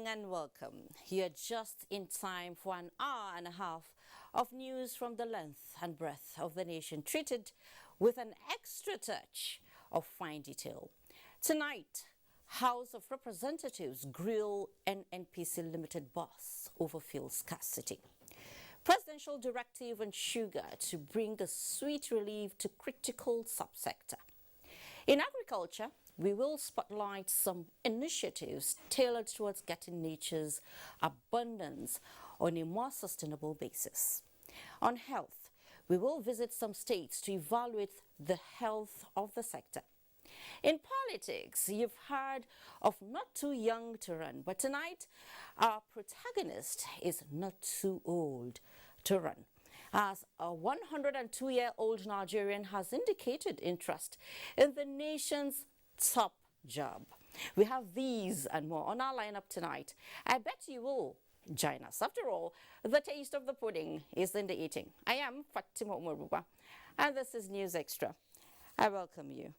and welcome. You're just in time for an hour and a half of news from the length and breadth of the nation, treated with an extra touch of fine detail. Tonight, House of Representatives grill NNPC Limited boss over fuel scarcity. Presidential directive on sugar to bring a sweet relief to critical subsector. In agriculture, we will spotlight some initiatives tailored towards getting nature's abundance on a more sustainable basis. On health, we will visit some states to evaluate the health of the sector. In politics, you've heard of not too young to run, but tonight our protagonist is not too old to run, as a 102-year-old Nigerian has indicated interest in the nation's top job. We have these and more on our lineup tonight. I bet you will join us. After all, the taste of the pudding is in the eating. I am Fatima Umaruba, and this is News Extra. I welcome you.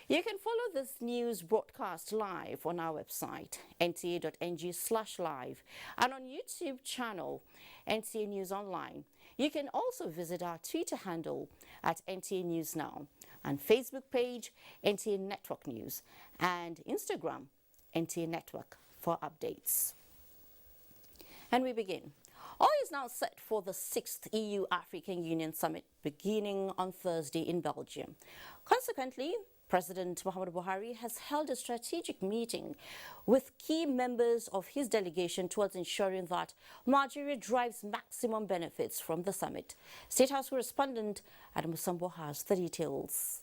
You can follow this news broadcast live on our website, nta.ng/live, and on YouTube channel, NTA News Online. You can also visit our Twitter handle at NTA News Now, and Facebook page, NTA Network News, and Instagram, NTA Network, for updates. And we begin. All is now set for the 6th EU-African Union Summit beginning on Thursday in Belgium. Consequently, President Muhammadu Buhari has held a strategic meeting with key members of his delegation towards ensuring that Nigeria drives maximum benefits from the summit. State House correspondent Adam Musambo has the details.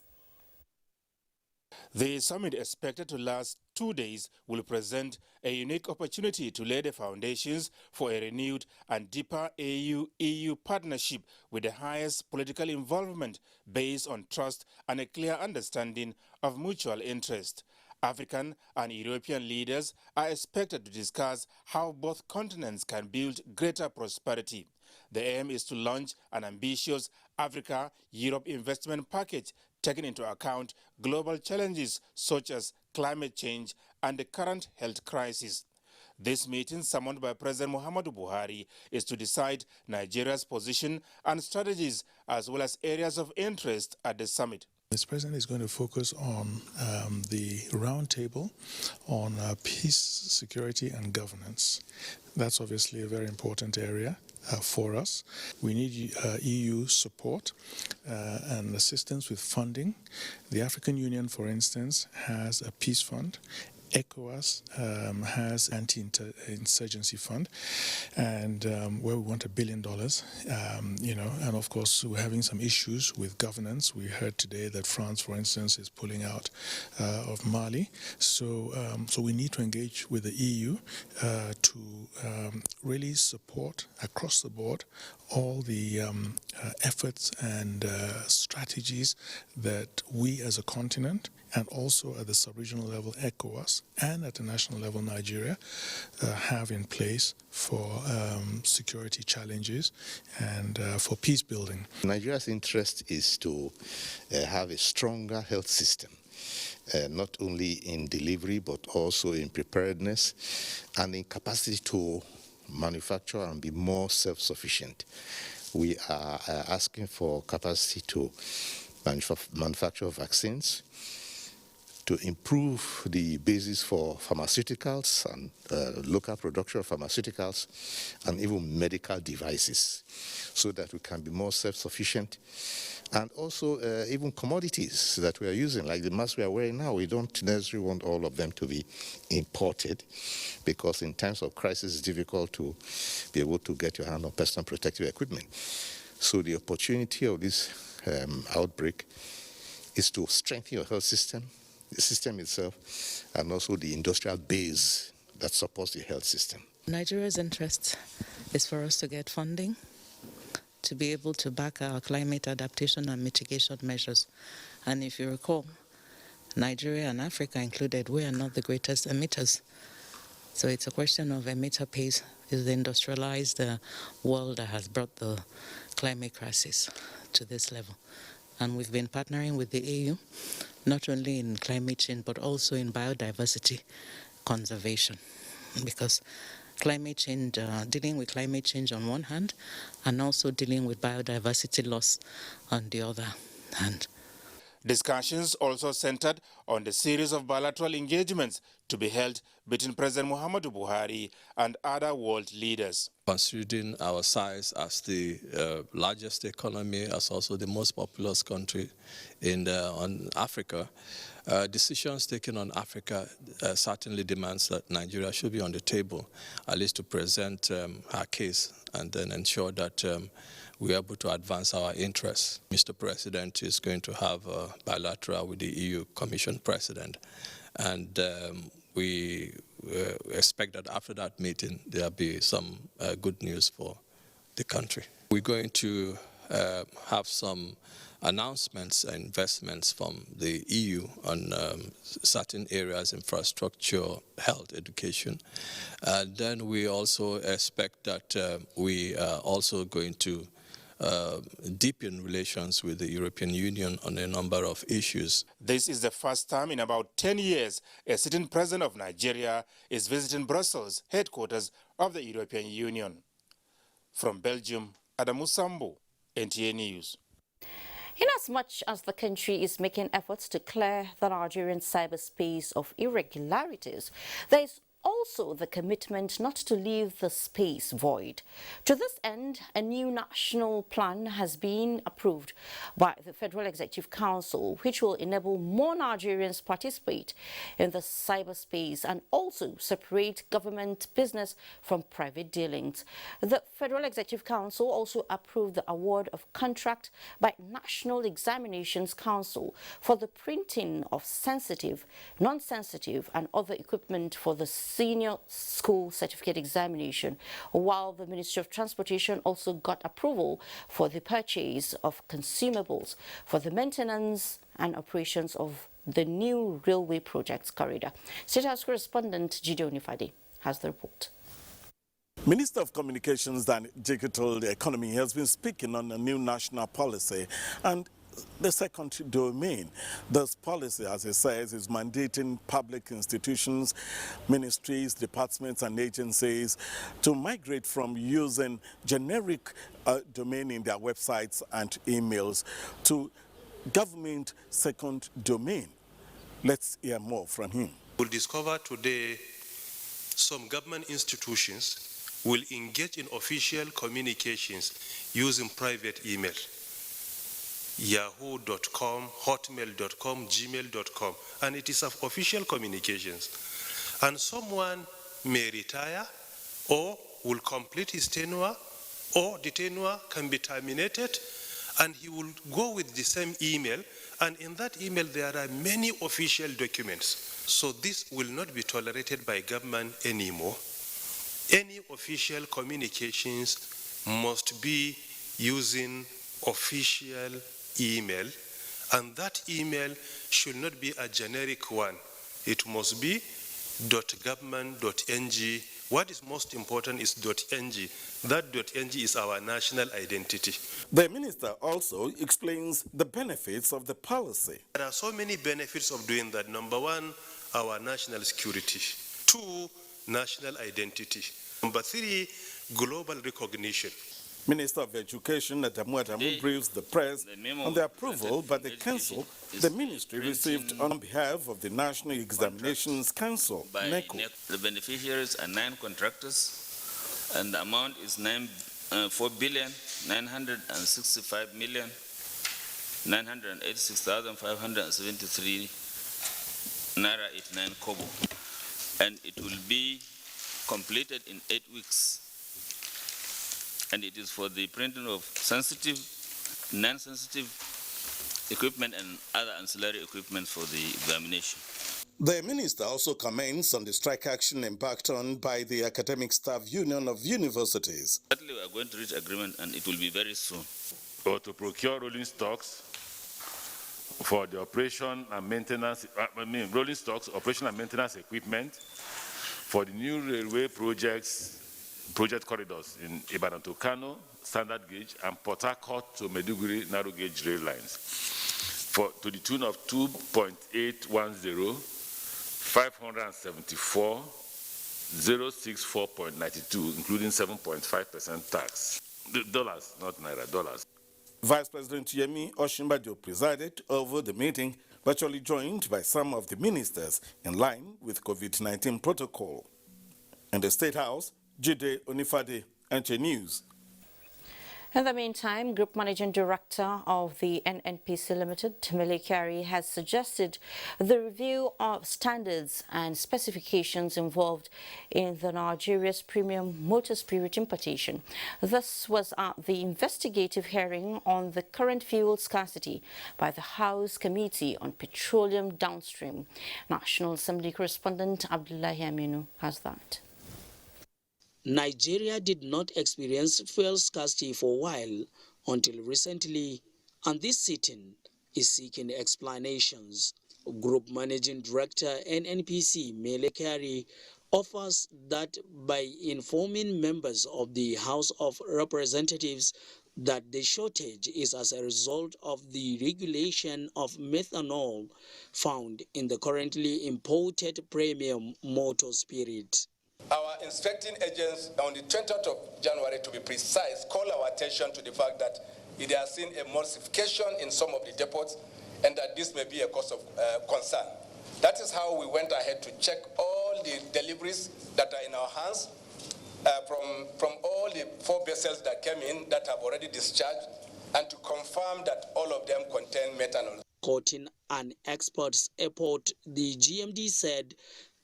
The summit, expected to last 2 days, will present a unique opportunity to lay the foundations for a renewed and deeper AU-EU partnership with the highest political involvement based on trust and a clear understanding of mutual interest. African and European leaders are expected to discuss how both continents can build greater prosperity. The aim is to launch an ambitious Africa-Europe investment package taking into account global challenges such as climate change and the current health crisis. This meeting, summoned by President Muhammadu Buhari, is to decide Nigeria's position and strategies as well as areas of interest at the summit. This president is going to focus on the roundtable on peace, security and governance. That's obviously a very important area for us. We need EU support and assistance with funding. The African Union, for instance, has a peace fund. ECOWAS has anti-insurgency fund, and where we want $1 billion, and of course we're having some issues with governance. We heard today that France, for instance, is pulling out of Mali. So we need to engage with the EU to really support across the board all the efforts and strategies that we as a continent, and also at the sub-regional level, ECOWAS, and at the national level, Nigeria, have in place for security challenges and for peace building. Nigeria's interest is to have a stronger health system, not only in delivery, but also in preparedness and in capacity to manufacture and be more self-sufficient. We are asking for capacity to manufacture vaccines, to improve the basis for pharmaceuticals and local production of pharmaceuticals and even medical devices, so that we can be more self-sufficient. And also even commodities that we are using, like the masks we are wearing now, we don't necessarily want all of them to be imported, because in times of crisis it's difficult to be able to get your hand on personal protective equipment. So the opportunity of this outbreak is to strengthen your health system, the system itself, and also the industrial base that supports the health system. Nigeria's interest is for us to get funding to be able to back our climate adaptation and mitigation measures. And if you recall, Nigeria and Africa included, we are not the greatest emitters. So it's a question of emitter pace. Is the industrialized world that has brought the climate crisis to this level. And we've been partnering with the EU, not only in climate change, but also in biodiversity conservation. because climate change, dealing with climate change on one hand, and also dealing with biodiversity loss on the other hand. Discussions also centered on the series of bilateral engagements to be held between President Muhammadu Buhari and other world leaders. Considering our size as the largest economy, as also the most populous country on Africa, decisions taken on Africa certainly demands that Nigeria should be on the table, at least to present our case and then ensure that we are able to advance our interests. Mr. President is going to have a bilateral with the EU Commission President, and we expect that after that meeting there'll be some good news for the country. We're going to have some announcements and investments from the EU on certain areas, infrastructure, health, education. And then we also expect that we are also going to deepen relations with the European Union on a number of issues. This is the first time in about 10 years a sitting president of Nigeria is visiting Brussels, headquarters of the European Union. From Belgium, Adamu Sambo, NTA News. Inasmuch as the country is making efforts to clear the Nigerian cyberspace of irregularities, there is also the commitment not to leave the space void. To this end, a new national plan has been approved by the Federal Executive Council, which will enable more Nigerians participate in the cyberspace and also separate government business from private dealings. The Federal Executive Council also approved the award of contract by National Examinations Council for the printing of sensitive, non-sensitive and other equipment for the Senior School Certificate Examination, while the Ministry of Transportation also got approval for the purchase of consumables for the maintenance and operations of the new railway projects corridor. State House correspondent Gideon Ifade has the report. Minister of Communications and Digital Economy has been speaking on a new national policy and the second domain. This policy, as he says, is mandating public institutions, ministries, departments and agencies to migrate from using generic domain in their websites and emails to government second domain. Let's hear more from him. We'll discover today some government institutions will engage in official communications using private email. Yahoo.com, Hotmail.com, Gmail.com, and it is of official communications. And someone may retire or will complete his tenure, or the tenure can be terminated, and he will go with the same email, and in that email there are many official documents. So this will not be tolerated by government anymore. Any official communications must be using official email, and that email should not be a generic one. It must be .government.ng. What is most important is .ng. That .ng is our national identity. The minister also explains the benefits of the policy. There are so many benefits of doing that. Number one, our national security. Two, national identity. Number three, global recognition. Minister of Education Adamu briefs the press on the approval by the council the ministry received on behalf of the National Examinations Council, NECO. The beneficiaries are 9 contractors, and the amount is 4,965,986,573 naira 89 kobo, and it will be completed in 8 weeks. And it is for the printing of sensitive, non-sensitive equipment and other ancillary equipment for the examination. The minister also comments on the strike action embarked on by the Academic Staff Union of Universities. Certainly we are going to reach agreement, and it will be very soon. Or to procure rolling stocks for the operation and maintenance, rolling stocks, operation and maintenance equipment for the new railway project corridors in Ibadan to Kano, standard gauge, and Port Harcourt to Maiduguri narrow gauge rail lines to the tune of 2.810, 574 064.92, including 7.5% tax. Dollars, not naira, dollars. Vice President Yemi Osinbajo presided over the meeting, virtually joined by some of the ministers in line with COVID-19 protocol. In the State House, Jide Onifade, NTA News. In the meantime, Group Managing Director of the NNPC Limited, Mele Kyari, has suggested the review of standards and specifications involved in the Nigeria's premium motor spirit importation. This was at the investigative hearing on the current fuel scarcity by the House Committee on Petroleum Downstream. National Assembly correspondent Abdullahi Aminu has that. Nigeria did not experience fuel scarcity for a while until recently, and this sitting is seeking explanations. Group Managing Director NNPC Mele Kyari offers that by informing members of the House of Representatives that the shortage is as a result of the regulation of methanol found in the currently imported premium motor spirit. Our inspecting agents on the 20th of January, to be precise, call our attention to the fact that they are seeing a emulsification in some of the depots and that this may be a cause of concern. That is how we went ahead to check all the deliveries that are in our hands from all the 4 vessels that came in that have already discharged, and to confirm that all of them contain methanol. Quoting an expert's report, the GMD said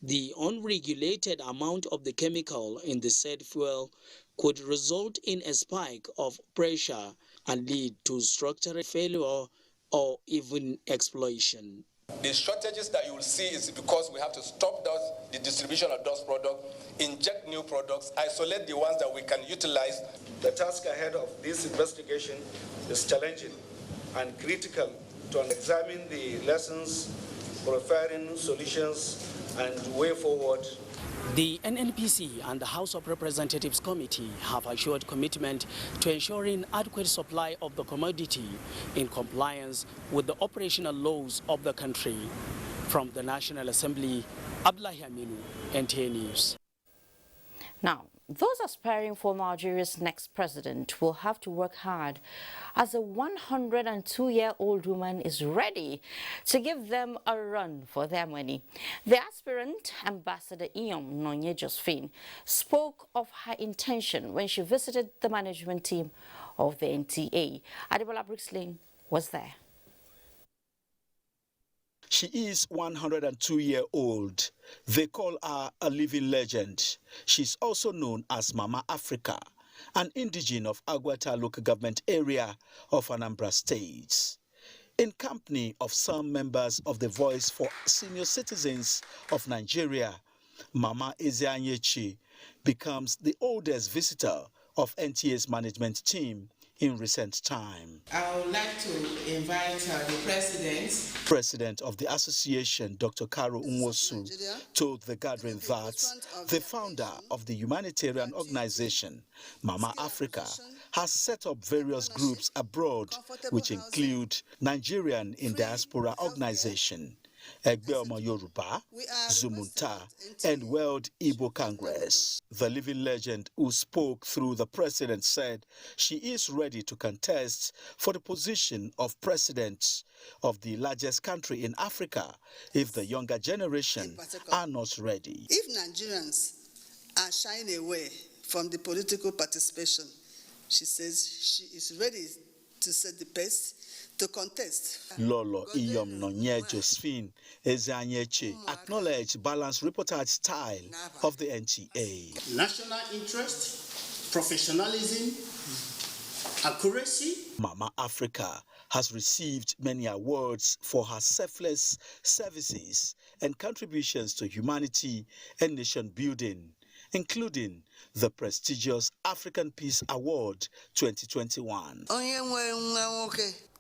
the unregulated amount of the chemical in the said fuel could result in a spike of pressure and lead to structural failure or even explosion. The shortages that you will see is because we have to stop the distribution of those products, inject new products, isolate the ones that we can utilize. The task ahead of this investigation is challenging and critical to examine the lessons, preparing solutions, and way forward. The NNPC and the House of Representatives Committee have assured commitment to ensuring adequate supply of the commodity in compliance with the operational laws of the country. From the National Assembly, Abdullahi Aminu, NTA News. Now, those aspiring for Nigeria's next president will have to work hard, as a 102-year-old woman is ready to give them a run for their money. The aspirant, Ambassador Nonye Josephine, spoke of her intention when she visited the management team of the NTA. Adebola Brixlin was there. She is 102-year-old. They call her a living legend. She's also known as Mama Africa, an indigene of Aguata local government area of Anambra State. In company of some members of the Voice for Senior Citizens of Nigeria, Mama Ezeanyechi becomes the oldest visitor of NTA's management team in recent time. I would like to invite the President of the association, Dr. Karo Nwosu, told the gathering that the founder of the humanitarian organization, Mama Africa, has set up various groups abroad, which include Nigerian in Diaspora Organization, Egbe Omo Yoruba, Zumunta, and World Igbo Congress. The living legend who spoke through the president said she is ready to contest for the position of president of the largest country in Africa if the younger generation are not ready. If Nigerians are shying away from the political participation, she says she is ready to set the pace to contest. Lolo Iyom Nonye Josephine Ezeanyechi acknowledged balanced reportage style of the NTA. National interest, professionalism, accuracy. Mama Africa has received many awards for her selfless services and contributions to humanity and nation building, including the prestigious African Peace Award 2021.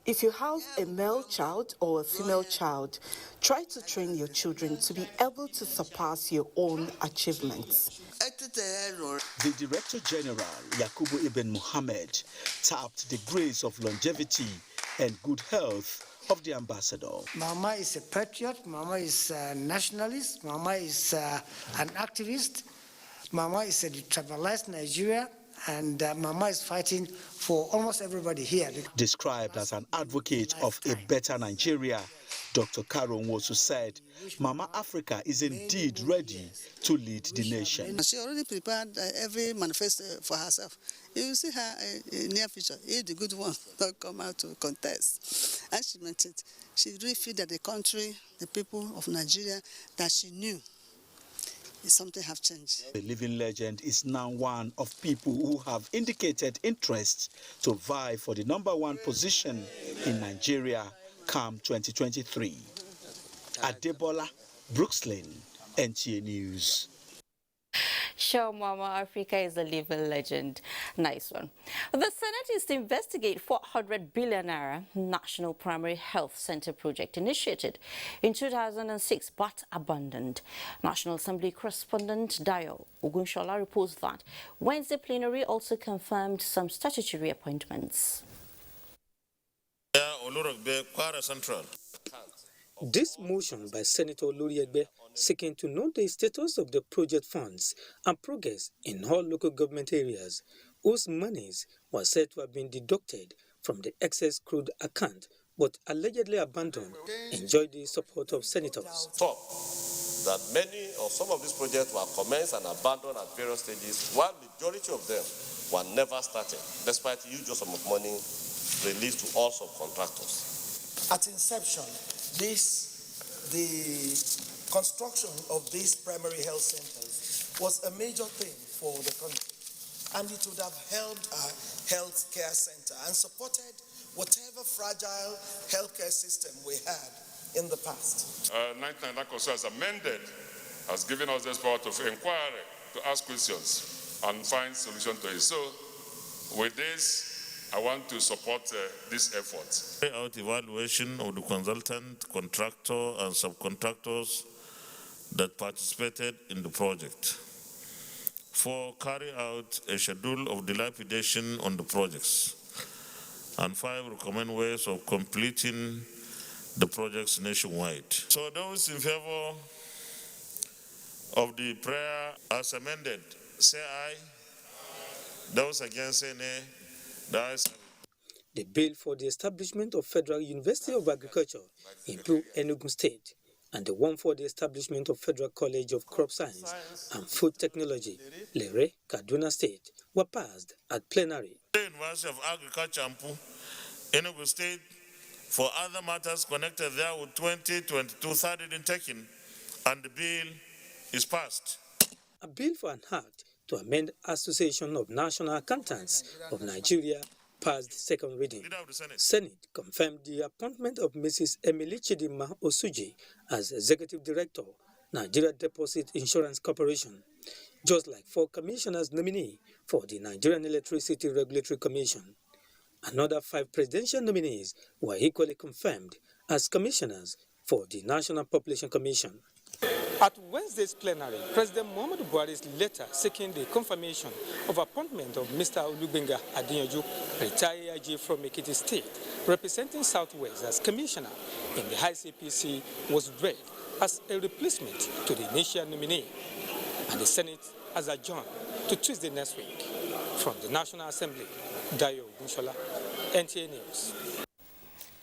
If you have a male child or a female child, try to train your children to be able to surpass your own achievements. The Director General, Yakubu Ibn Muhammad, tapped the grace of longevity and good health of the ambassador. Mama is a patriot, Mama is a nationalist, Mama is an activist, Mama is a tribalized Nigeria, and Mama is fighting for almost everybody here. Described as an advocate of a better Nigeria, Dr. Caro Nwosu said, Mama Africa is indeed ready to lead the nation. She already prepared every manifesto for herself. You will see her in near future. If the good one don't come out to contest. And she meant it. She really feel that the country, the people of Nigeria, that she knew, something have changed. The living legend is now one of people who have indicated interest to vie for the #1 position in Nigeria come 2023. Adebola, Brooksland, NTA News. Sure, Mama Africa is a living legend. Nice one. The Senate is to investigate 400 billion naira National Primary Health Center project initiated in 2006 but abandoned. National Assembly correspondent Dayo Ogunshola reports that Wednesday plenary also confirmed some statutory appointments. This motion by Senator Oloriegbe seeking to know the status of the project funds and progress in all local government areas whose monies were said to have been deducted from the excess crude account but allegedly abandoned enjoyed the support of senators. Top that many or some of these projects were commenced and abandoned at various stages, while majority of them were never started, despite huge sum of money released to all subcontractors. At inception, the construction of these primary health centers was a major thing for the country, and it would have helped our health care center and supported whatever fragile healthcare system we had in the past. 99 has amended, has given us this power of inquiry to ask questions and find solution to it. So with this, I want to support this effort. Carry out evaluation of the consultant, contractor, and subcontractors that participated in the project. 4, carry out a schedule of dilapidation on the projects. And 5, recommend ways of completing the projects nationwide. So those in favor of the prayer as amended, say aye. Those against, say nay. The bill for the establishment of Federal University of Agriculture in Enugu State and the one for the establishment of Federal College of Crop Science and Food Technology, Lere, Kaduna State, were passed at plenary. The University of Agriculture, Enugu State, for other matters connected there with 2022 third reading taken, and the bill is passed. A bill for an act to amend Association of National Accountants of Nigeria passed second reading. Senate confirmed the appointment of Mrs. Emily Chidima Osuji as Executive Director, Nigeria Deposit Insurance Corporation, just like 4 commissioners nominee for the Nigerian Electricity Regulatory Commission. Another 5 presidential nominees were equally confirmed as commissioners for the National Population Commission. At Wednesday's plenary, President Muhammadu Buhari's letter seeking the confirmation of appointment of Mr. Olubenga Adeyanju, retired AIG from Ekiti State, representing Southwest as commissioner in the ICPC, was read as a replacement to the initial nominee, and the Senate has adjourned to Tuesday next week. From the National Assembly, Dayo Ogunshola, NTA News.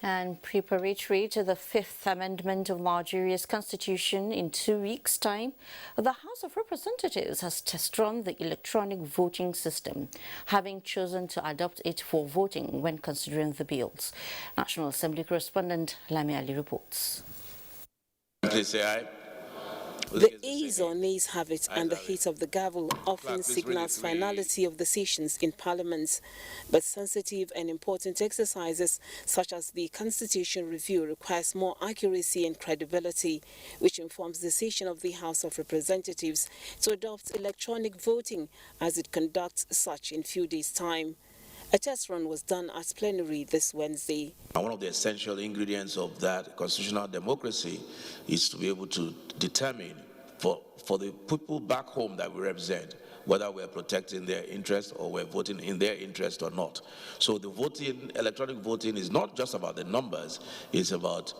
And preparatory to the 5th Amendment of Nigeria's Constitution in 2 weeks' time, the House of Representatives has test-run the electronic voting system, having chosen to adopt it for voting when considering the bills. National Assembly correspondent Lami Ali reports. Please say aye. The ayes or nays have it, and the hit of the gavel often signals finality of decisions in Parliament. But sensitive and important exercises, such as the Constitution Review, requires more accuracy and credibility, which informs the decision of the House of Representatives to adopt electronic voting as it conducts such in few days' time. A test run was done at plenary this Wednesday. One of the essential ingredients of that constitutional democracy is to be able to determine for the people back home that we represent whether we're protecting their interest or we're voting in their interest or not. So the voting, electronic voting, is not just about the numbers, it's about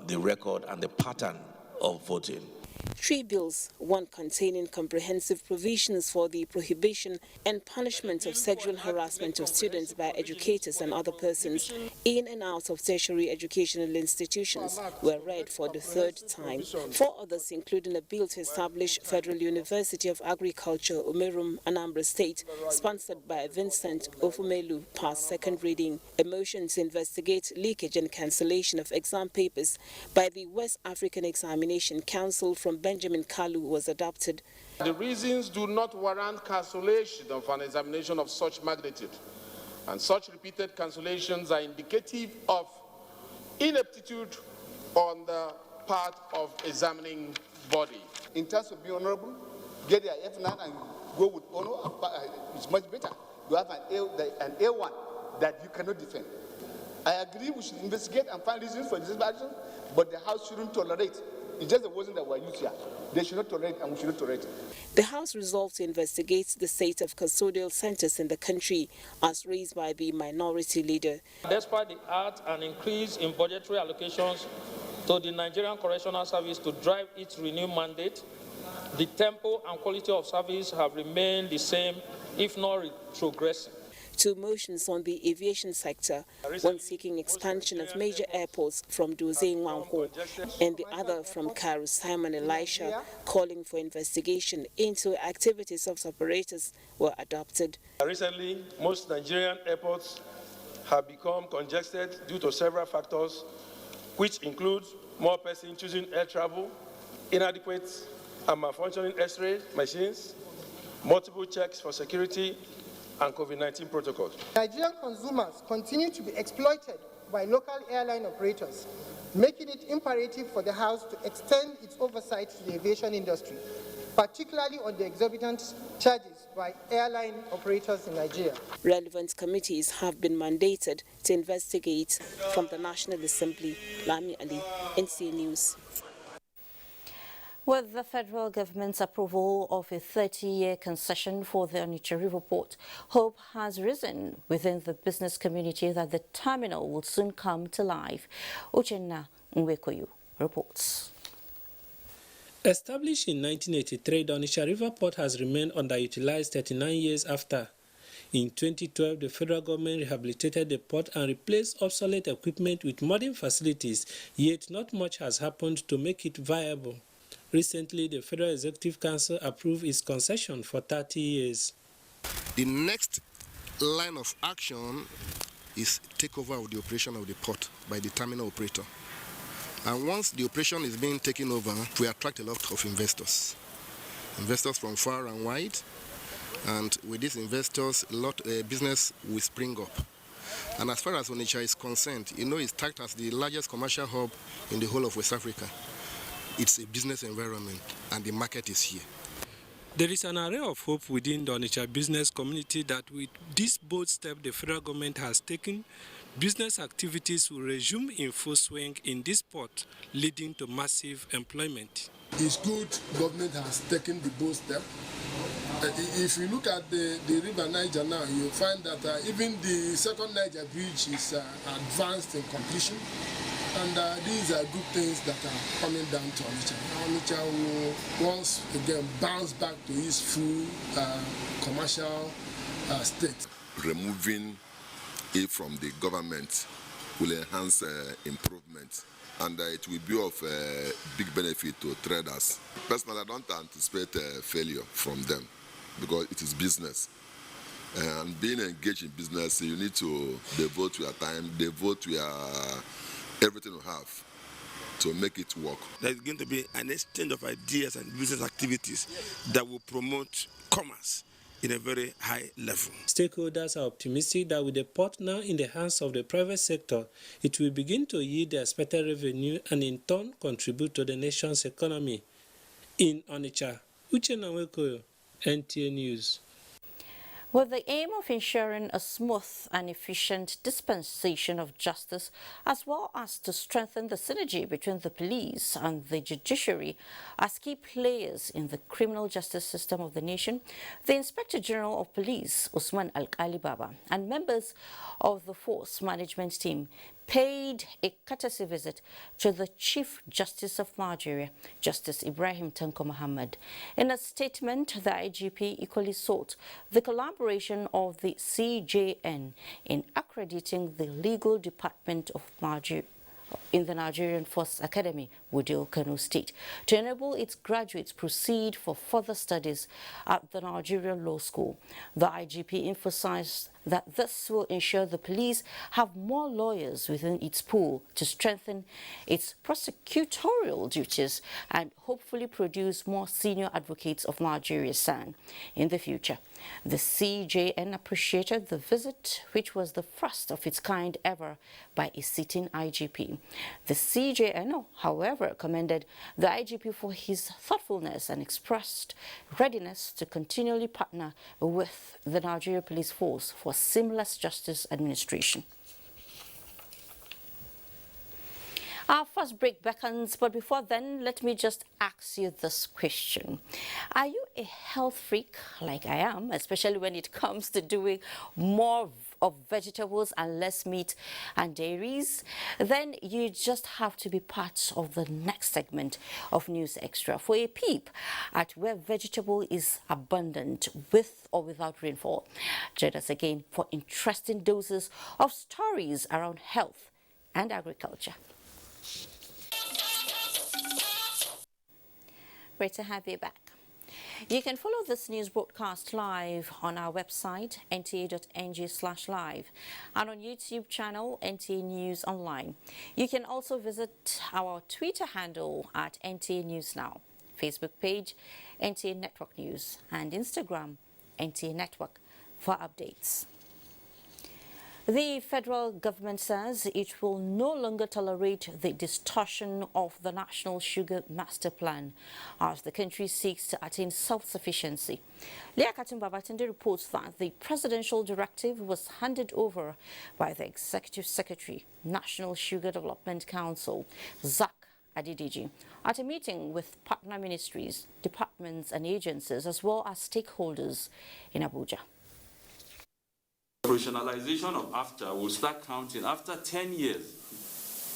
the record and the pattern of voting. 3 bills, one containing comprehensive provisions for the prohibition and punishment of sexual harassment of students by educators and other persons in and out of tertiary educational institutions, were read for the 3rd time. 4 others, including a bill to establish Federal University of Agriculture, Umerum, Anambra State, sponsored by Vincent Ofumelu, passed 2nd reading. A motion to investigate leakage and cancellation of exam papers by the West African Examination Council from Benjamin Kalu was adopted. The reasons do not warrant cancellation of an examination of such magnitude, and such repeated cancellations are indicative of ineptitude on the part of examining body. In terms of being honorable, get your F9 and go with honor. It's much better. You have an A1 that you cannot defend. I agree we should investigate and find reasons for this action, but the House shouldn't tolerate. It's just the words that were used here. They should not tolerate, and we should not tolerate. The House resolved to investigate the state of custodial centers in the country, as raised by the minority leader. Despite the art and increase in budgetary allocations to the Nigerian Correctional Service to drive its renewed mandate, the tempo and quality of service have remained the same, if not retrogressing. 2 motions on the aviation sector, one seeking expansion of major airports from Doze Nwanko, and the other from Karu Simon Elisha, calling for investigation into activities of operators, were adopted. Recently, most Nigerian airports have become congested due to several factors, which include more persons choosing air travel, inadequate and malfunctioning X-ray machines, multiple checks for security, and COVID-19 protocols. Nigerian consumers continue to be exploited by local airline operators, making it imperative for the House to extend its oversight to the aviation industry, particularly on the exorbitant charges by airline operators in Nigeria. Relevant committees have been mandated to investigate. From the National Assembly, Lami Ali, NTA News. With the federal government's approval of a 30-year concession for the Onitsha River Port, hope has risen within the business community that the terminal will soon come to life. Uchenna Nwekoyu reports. Established in 1983, the Onitsha River Port has remained underutilized 39 years after. In 2012, the federal government rehabilitated the port and replaced obsolete equipment with modern facilities, yet not much has happened to make it viable. Recently, the Federal Executive Council approved its concession for 30 years. The next line of action is takeover of the operation of the port by the terminal operator. And once the operation is being taken over, we attract a lot of investors from far and wide. And with these investors, a lot of business will spring up. And as far as Onitsha is concerned, it's tagged as the largest commercial hub in the whole of West Africa. It's a business environment, and the market is here. There is an array of hope within the Onitsha business community that with this bold step the federal government has taken, business activities will resume in full swing in this port, leading to massive employment. It's good government has taken the bold step. If you look at the River Niger now, you'll find that even the second Niger bridge is advanced in completion. And these are good things that are coming down to Onitsha. Onitsha will once again bounce back to its full commercial state. Removing it from the government will enhance improvement, and it will be of big benefit to traders. Personally, I don't anticipate failure from them because it is business. And being engaged in business, you need to devote your time, devote your everything you have to make it work. There's going to be an exchange of ideas and business activities that will promote commerce in a very high level. Stakeholders are optimistic that with the port now in the hands of the private sector, it will begin to yield the expected revenue and in turn contribute to the nation's economy. In Onitsha, Uchenna Nwekoyu, NTA News. With the aim of ensuring a smooth and efficient dispensation of justice, as well as to strengthen the synergy between the police and the judiciary as key players in the criminal justice system of the nation, the Inspector General of Police, Usman Alkali Baba, and members of the force management team paid a courtesy visit to the Chief Justice of Nigeria, Justice Ibrahim Tanko Muhammad. In a statement, the IGP equally sought the collaboration of the CJN in accrediting the legal department of Nigeria in the Nigerian Force Academy, Wudil, Kano State, to enable its graduates proceed for further studies at the Nigerian Law School. The IGP emphasized that this will ensure the police have more lawyers within its pool to strengthen its prosecutorial duties and hopefully produce more senior advocates of Nigeria SAN in the future. The CJN appreciated the visit, which was the first of its kind ever by a sitting IGP. The CJN, however, commended the IGP for his thoughtfulness and expressed readiness to continually partner with the Nigeria Police Force for seamless justice administration. Our first break beckons, but before then, let me just ask you this question. Are you a health freak like I am, especially when it comes to doing more of vegetables and less meat and dairies? Then you just have to be part of the next segment of News Extra for a peep at where vegetable is abundant with or without rainfall. Join us again for interesting doses of stories around health and agriculture. Great to have you back. You can follow this news broadcast live on our website, nta.ng/live, and on YouTube channel, NTA News Online. You can also visit our Twitter handle at NTA News Now, Facebook page, NTA Network News, and Instagram, NTA Network, for updates. The federal government says it will no longer tolerate the distortion of the National Sugar Master Plan as the country seeks to attain self-sufficiency. Leah Katumbabatende reports that the presidential directive was handed over by the Executive Secretary, National Sugar Development Council, Zach Adidiji, at a meeting with partner ministries, departments and agencies, as well as stakeholders in Abuja. Operationalization of AFTA will start counting after 10 years.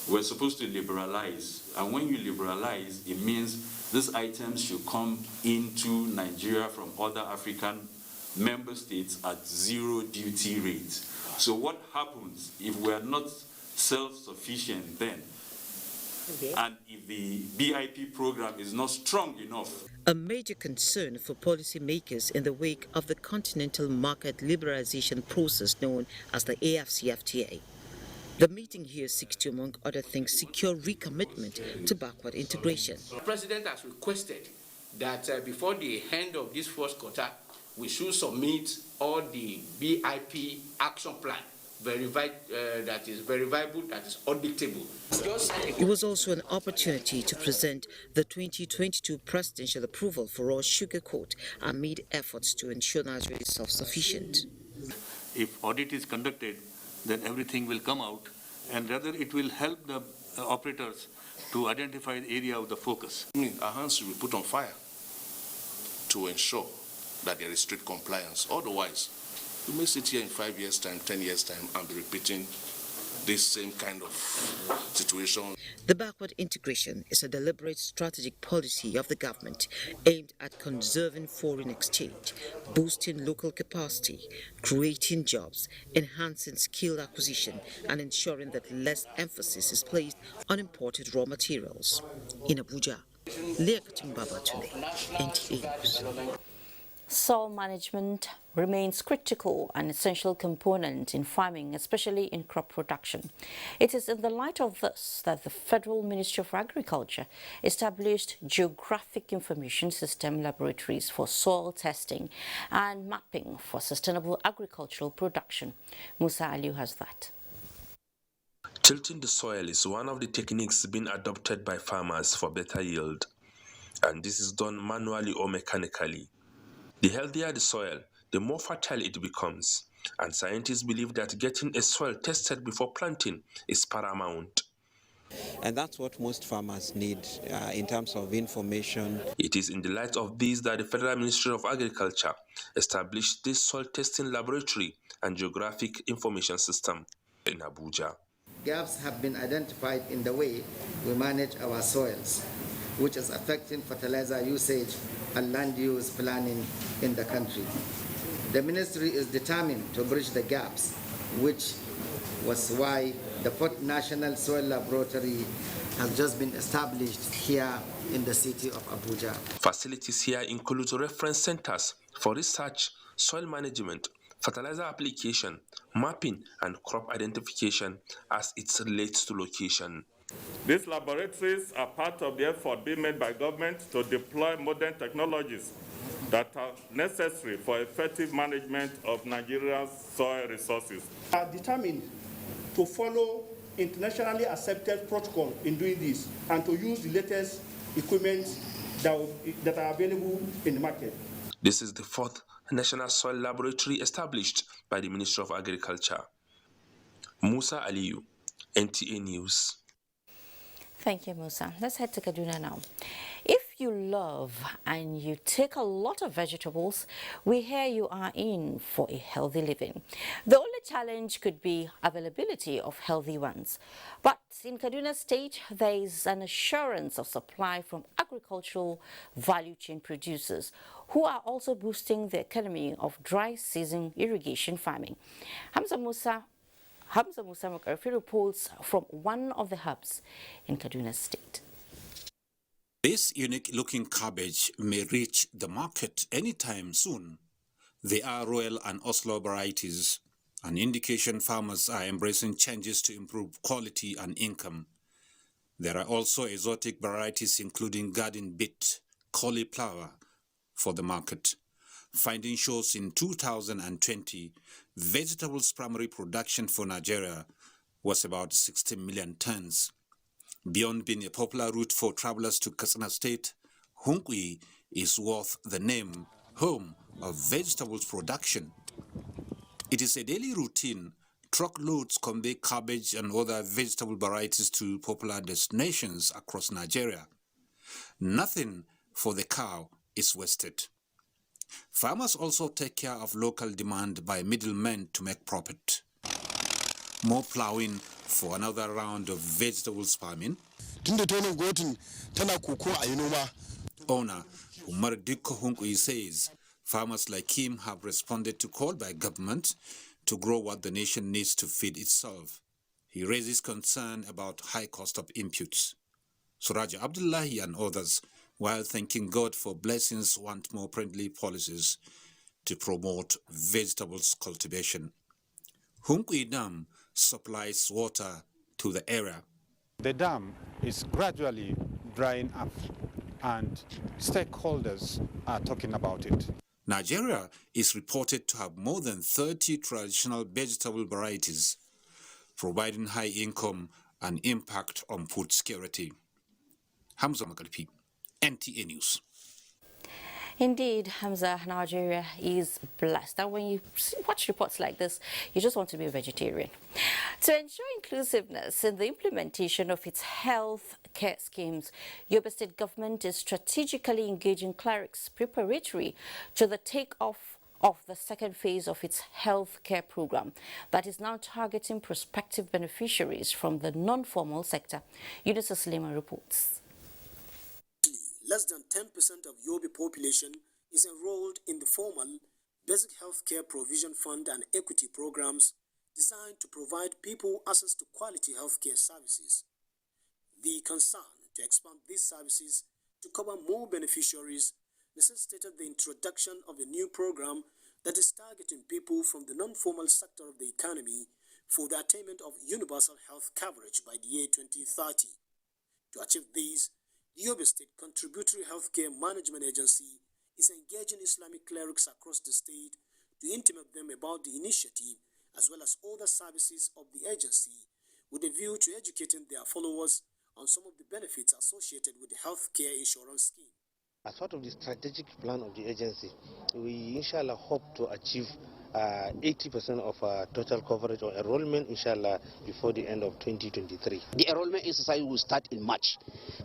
We're supposed to liberalize, and when you liberalize, it means these items should come into Nigeria from other African member states at zero duty rates. So what happens if we're not self-sufficient then? And if the BIP program is not strong enough? A major concern for policymakers in the wake of the continental market liberalization process known as the AFCFTA. The meeting here seeks to, among other things, secure recommitment to backward integration. The President has requested that before the end of this first quarter, we should submit all the BIP action plan. That is verifiable, that is auditable. It was also an opportunity to present the 2022 presidential approval for raw sugar quote amid efforts to ensure Nigeria is self-sufficient. If audit is conducted, then everything will come out, and rather it will help the operators to identify the area of the focus. Our hands will be put on fire to ensure that there is strict compliance. Otherwise, we may sit here in 5 years' time, 10 years' time, and be repeating this same kind of situation. The backward integration is a deliberate strategic policy of the government aimed at conserving foreign exchange, boosting local capacity, creating jobs, enhancing skill acquisition, and ensuring that less emphasis is placed on imported raw materials. In Abuja, Leah Katumbabatende, NTA News. Soil management remains critical and essential component in farming, especially in crop production. It is in the light of this that the Federal Ministry of Agriculture established geographic information system laboratories for soil testing and mapping for sustainable agricultural production. Musa Aliu has that. Tilting the soil is one of the techniques being adopted by farmers for better yield, and this is done manually or mechanically. The healthier the soil, the more fertile it becomes, and scientists believe that getting a soil tested before planting is paramount. And that's what most farmers need in terms of information. It is in the light of this that the Federal Ministry of Agriculture established this soil testing laboratory and geographic information system in Abuja. gaps have been identified in the way we manage our soils, which is affecting fertilizer usage and land use planning in the country. The ministry is determined to bridge the gaps, which was why the 4th National Soil Laboratory has just been established here in the city of Abuja. Facilities here include reference centers for research, soil management, fertilizer application, mapping, and crop identification as it relates to location. These laboratories are part of the effort being made by government to deploy modern technologies that are necessary for effective management of Nigeria's soil resources. We are determined to follow internationally accepted protocol in doing this and to use the latest equipment that are available in the market. This is the 4th National Soil Laboratory established by the Ministry of Agriculture. Musa Aliyu, NTA News. Thank you, Musa. Let's head to Kaduna now. If you love and you take a lot of vegetables, we hear you are in for a healthy living. The only challenge could be availability of healthy ones. But in Kaduna State, there is an assurance of supply from agricultural value chain producers who are also boosting the economy of dry season irrigation farming. Hamza Musa Mokarfi reports from one of the hubs in Kaduna State. This unique-looking cabbage may reach the market anytime soon. They are Royal and Oslo varieties, an indication farmers are embracing changes to improve quality and income. There are also exotic varieties including garden beet, cauliflower for the market. Finding shows in 2020, vegetables primary production for Nigeria was about 60 million tons. Beyond being a popular route for travelers to Katsina State, Hunkwi is worth the name home of vegetables production. It is a daily routine. Truckloads convey cabbage and other vegetable varieties to popular destinations across Nigeria. Nothing for the cow is wasted. Farmers also take care of local demand by middlemen to make profit. More plowing for another round of vegetables farming. Owner Umar Dikko Hunkui says farmers like him have responded to call by government to grow what the nation needs to feed itself. He raises concern about high cost of inputs. Suraj Abdullahi and others, while thanking God for blessings, want more friendly policies to promote vegetables cultivation. Hunkui Dam supplies water to the area. The dam is gradually drying up and stakeholders are talking about it. Nigeria is reported to have more than 30 traditional vegetable varieties, providing high income and impact on food security. Hamza Makalpi, NTA News. Indeed, Hamza, Nigeria is blessed. And when you watch reports like this, you just want to be a vegetarian. To ensure inclusiveness in the implementation of its health care schemes, Yobe State government is strategically engaging clerics preparatory to the take-off of the second phase of its health care program that is now targeting prospective beneficiaries from the non-formal sector. Eunice Salima reports. Less than 10% of Yobe population is enrolled in the formal Basic Healthcare Provision Fund and equity programs designed to provide people access to quality healthcare services. The concern to expand these services to cover more beneficiaries necessitated the introduction of a new program that is targeting people from the non-formal sector of the economy for the attainment of universal health coverage by the year 2030. To achieve this, the Yobe State Contributory Healthcare Management Agency is engaging Islamic clerics across the state to intimate them about the initiative as well as other services of the agency with a view to educating their followers on some of the benefits associated with the healthcare insurance scheme. As part of the strategic plan of the agency, we inshallah hope to achieve 80% of total coverage or enrollment, inshallah, before the end of 2023. The enrollment exercise will start in March.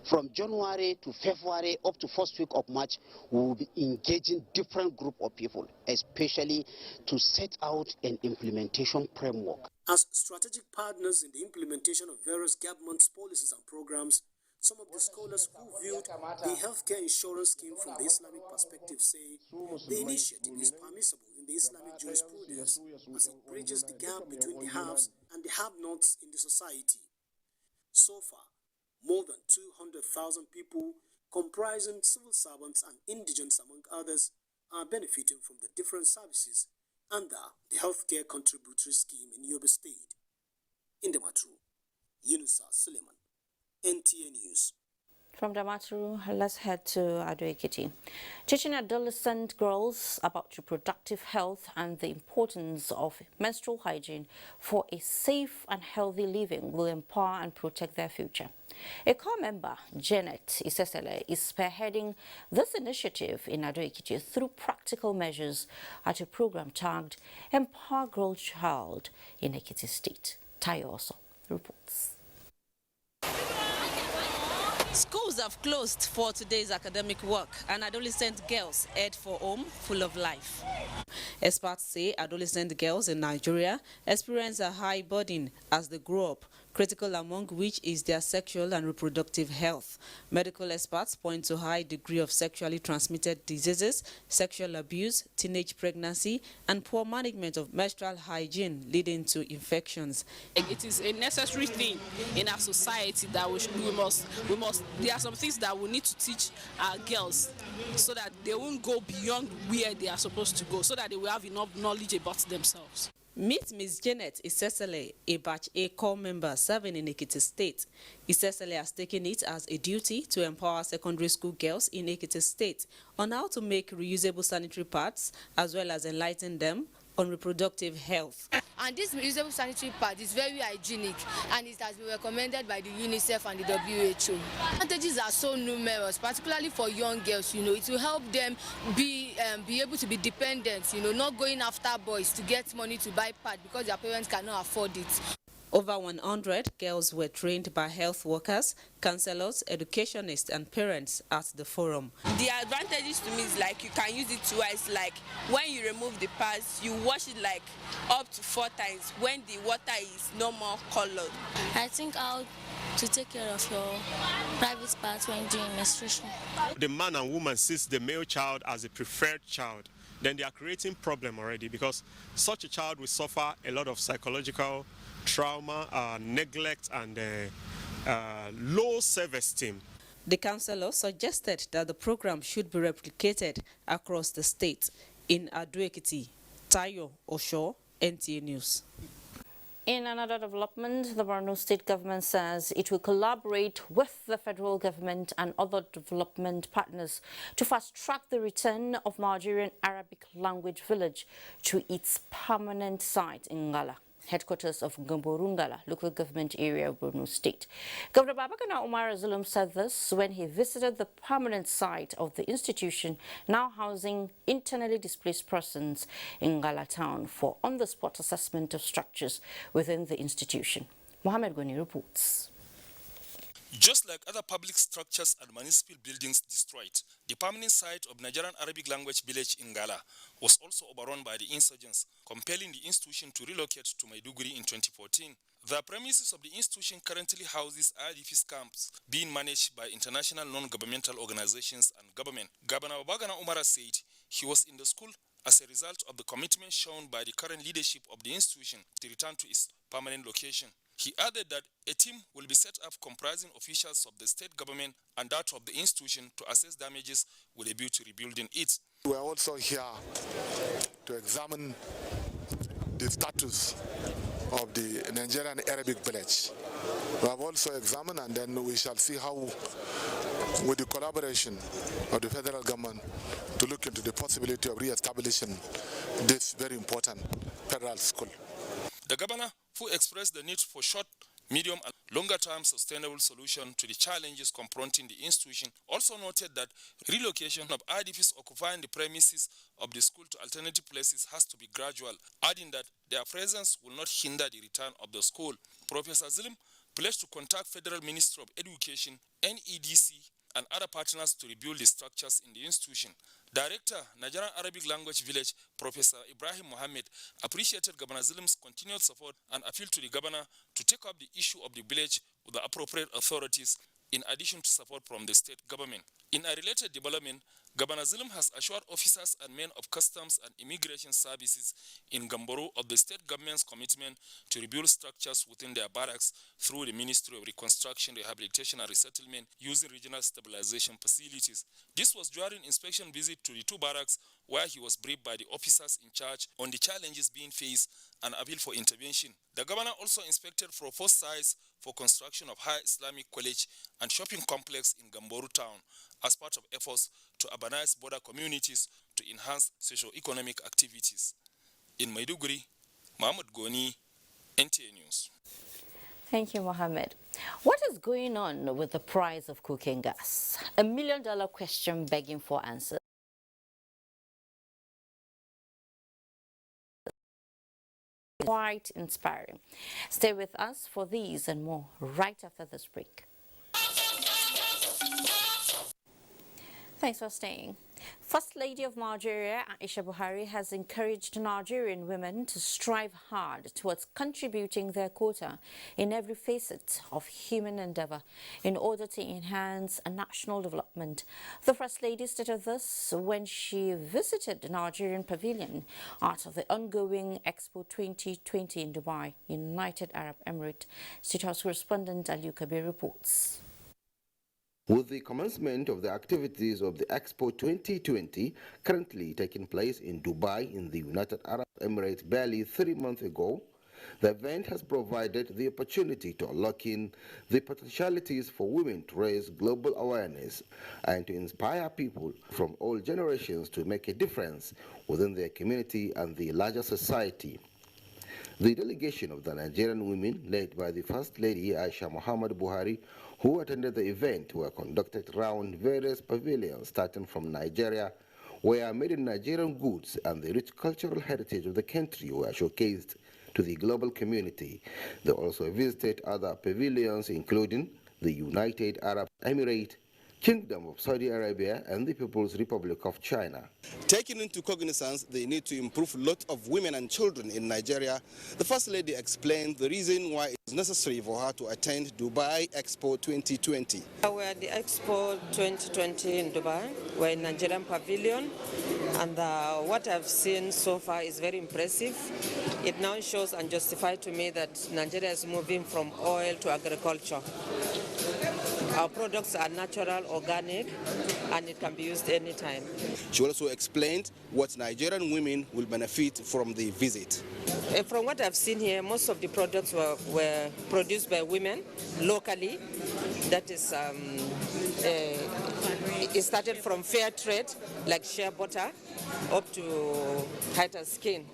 From January to February up to first week of March, we will be engaging different group of people, especially to set out an implementation framework. As strategic partners in the implementation of various government policies and programs, some of the scholars who viewed the healthcare insurance scheme from the Islamic perspective say the initiative is permissible in the Islamic jurisprudence as it bridges the gap between the haves and the have-nots in the society. So far, more than 200,000 people, comprising civil servants and indigents among others, are benefiting from the different services under the healthcare contributory scheme in Yobe State. In Damaturu, Yunusa Suleiman, NTA News. From Damaturu, let's head to Ado-Ekiti. Teaching adolescent girls about reproductive health and the importance of menstrual hygiene for a safe and healthy living will empower and protect their future. A core member, Janet Isesele, is spearheading this initiative in Ado-Ekiti through practical measures at a program tagged Empower Girl Child in Ekiti State. Tayo also reports. Schools have closed for today's academic work, and adolescent girls head for home full of life. Experts say adolescent girls in Nigeria experience a high burden as they grow up, critical among which is their sexual and reproductive health. Medical experts point to high degree of sexually transmitted diseases, sexual abuse, teenage pregnancy, and poor management of menstrual hygiene leading to infections. It is a necessary thing in our society that we must. There are some things that we need to teach our girls so that they won't go beyond where they are supposed to go, so that they will have enough knowledge about themselves. Meet Ms. Janet Isesele, a Batch A core member serving in Ekiti State. Isesele has taken it as a duty to empower secondary school girls in Ekiti State on how to make reusable sanitary pads as well as enlighten them on reproductive health. And this reusable sanitary pad is very hygienic, and it has been recommended by the UNICEF and the WHO. Advantages are so numerous, particularly for young girls. It will help them be able to be dependent, not going after boys to get money to buy pad because their parents cannot afford it. Over 100 girls were trained by health workers, counselors, educationists, and parents at the forum. The advantages to me is like you can use it twice. Like when you remove the pads, you wash it like up to 4 times when the water is no more colored. I think how to take care of your private parts when doing menstruation. The man and woman sees the male child as a preferred child, then they are creating problem already, because such a child will suffer a lot of psychological trauma, neglect, and low self-esteem. The councillor suggested that the program should be replicated across the state. In Ado-Ekiti, Tayo Osho, NTA News. In another development, the Borno State government says it will collaborate with the federal government and other development partners to fast-track the return of Nigerian Arabic language village to its permanent site in Ngala, headquarters of Ngomborungala, local government area of Borno State. Governor Babagana Umar Zulum said this when he visited the permanent site of the institution now housing internally displaced persons in Ngala town for on-the-spot assessment of structures within the institution. Mohammed Goni reports. Just like other public structures and municipal buildings destroyed, the permanent site of Nigerian Arabic language village in Ngala was also overrun by the insurgents, compelling the institution to relocate to Maiduguri in 2014. The premises of the institution currently houses IDPs camps being managed by international non-governmental organizations and government. Governor Babagana Umara said he was in the school as a result of the commitment shown by the current leadership of the institution to return to its permanent location. He added that a team will be set up comprising officials of the state government and that of the institution to assess damages with a view to rebuilding it. We are also here to examine the status of the Nigerian Arabic village. We have also examined, and then we shall see how, with the collaboration of the federal government, to look into the possibility of re-establishing this very important federal school. The governor, who expressed the need for short, medium and longer-term sustainable solution to the challenges confronting the institution. Also noted that relocation of IDPs occupying the premises of the school to alternative places has to be gradual, adding that their presence will not hinder the return of the school. Professor Zilim pledged to contact Federal Ministry of Education, NEDC, and other partners to rebuild the structures in the institution. Director, Nigerian Arabic Language Village, Professor Ibrahim Mohammed, appreciated Governor Zilim's continued support and appealed to the governor to take up the issue of the village with the appropriate authorities, in addition to support from the state government. In a related development, Governor Zilim has assured officers and men of customs and immigration services in Gamboro of the state government's commitment to rebuild structures within their barracks through the Ministry of Reconstruction, Rehabilitation and Resettlement using regional stabilization facilities. This was during inspection visit to the two barracks, where he was briefed by the officers in charge on the challenges being faced and appealed for intervention. The governor also inspected proposed sites for construction of High Islamic College and shopping complex in Gamboru town as part of efforts to urbanize border communities to enhance socio-economic activities. In Maiduguri, Mahmoud Goni, NTA News. Thank you, Mohammed. What is going on with the price of cooking gas? $1 million question begging for answers. Quite inspiring. Stay with us for these and more right after this break. Thanks for staying. First Lady of Nigeria, Aisha Buhari, has encouraged Nigerian women to strive hard towards contributing their quota in every facet of human endeavor in order to enhance national development. The First Lady stated this when she visited the Nigerian pavilion at the ongoing Expo 2020 in Dubai, United Arab Emirates. State House correspondent Aliu Kabir reports. With the commencement of the activities of the Expo 2020 currently taking place in Dubai in the United Arab Emirates barely 3 months ago, the event has provided the opportunity to unlock in the potentialities for women to raise global awareness and to inspire people from all generations to make a difference within their community and the larger society. The delegation of the Nigerian women, led by the First Lady Aisha Muhammad Buhari, who attended the event, were conducted around various pavilions starting from Nigeria, where made in Nigerian goods and the rich cultural heritage of the country were showcased to the global community. They also visited other pavilions, including the United Arab Emirates, Kingdom of Saudi Arabia, and the People's Republic of China. Taking into cognizance the need to improve a lot of women and children in Nigeria, the First Lady explained the reason why it is necessary for her to attend Dubai Expo 2020. We're at the Expo 2020 in Dubai. We're in Nigerian pavilion, and what I've seen so far is very impressive. It now shows and justifies to me that Nigeria is moving from oil to agriculture. Our products are natural, organic, and it can be used anytime. She also explained what Nigerian women will benefit from the visit. From what I've seen here, most of the products were produced by women locally. That is, it started from fair trade, like shea butter, up to tighter skin.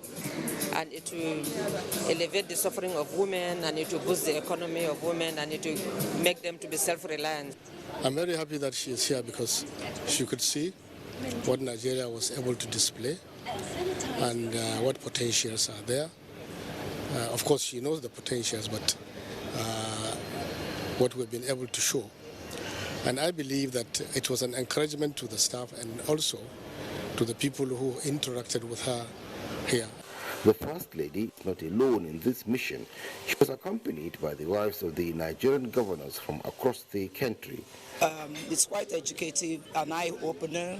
And it will elevate the suffering of women, and it will boost the economy of women, and it will make them to be self-reliant. I'm very happy that she is here because she could see what Nigeria was able to display and what potentials are there. Of course, she knows the potentials, but what we've been able to show. And I believe that it was an encouragement to the staff and also to the people who interacted with her here. The First Lady is not alone in this mission. She was accompanied by the wives of the Nigerian governors from across the country. It's quite educative, an eye-opener.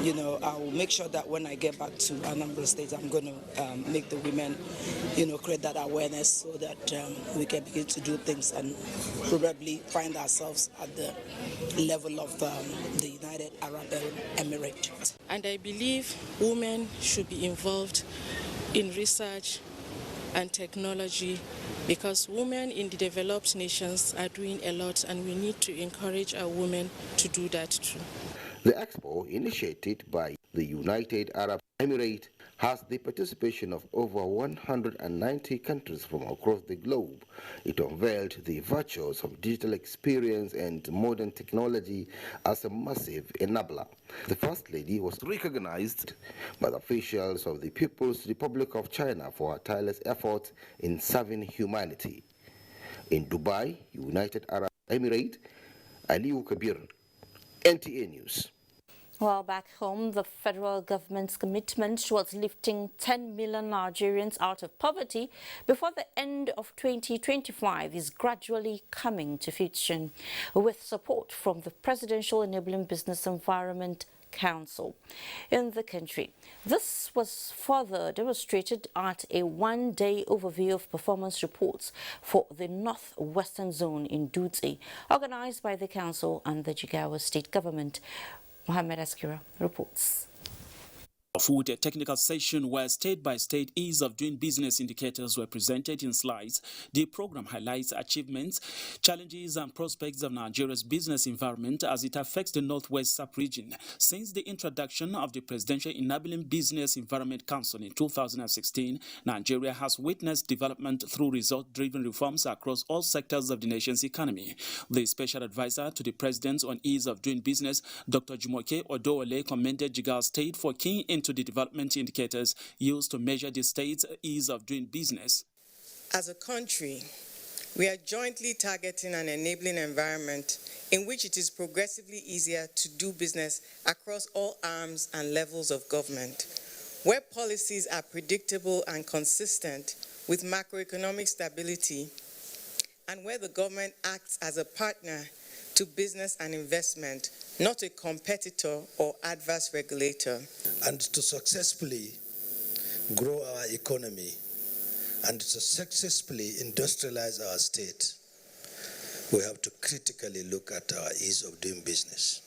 You know, I will make sure that when I get back to Anambra State, I'm going to make the women, you know, create that awareness so that we can begin to do things and probably find ourselves at the level of the United Arab Emirates. And I believe women should be involved in research and technology, because women in the developed nations are doing a lot, and we need to encourage our women to do that too. The expo, initiated by the United Arab Emirates, has the participation of over 190 countries from across the globe. It unveiled the virtues of digital experience and modern technology as a massive enabler. The First Lady was recognized by the officials of the People's Republic of China for her tireless efforts in serving humanity. In Dubai, United Arab Emirates, Aliu Kabir, NTA News. Well, back home, the federal government's commitment towards lifting 10 million Nigerians out of poverty before the end of 2025 is gradually coming to fruition, with support from the Presidential Enabling Business Environment Council in the country. This was further demonstrated at a one-day overview of performance reports for the Northwestern Zone in Dutse, organized by the Council and the Jigawa State Government. Mohammed Askira reports. Food a technical session where state-by-state ease of doing business indicators were presented in slides. The program highlights achievements, challenges and prospects of Nigeria's business environment as it affects the Northwest sub-region. Since the introduction of the Presidential Enabling Business Environment Council in 2016, Nigeria has witnessed development through result-driven reforms across all sectors of the nation's economy. The special advisor to the President on ease of doing business, Dr. Jumoke Odowole, commended Jigawa State for keying into the development indicators used to measure the state's ease of doing business. As a country, we are jointly targeting an enabling environment in which it is progressively easier to do business across all arms and levels of government, where policies are predictable and consistent with macroeconomic stability, and where the government acts as a partner to business and investment, not a competitor or adverse regulator. And to successfully grow our economy and to successfully industrialize our state, we have to critically look at our ease of doing business.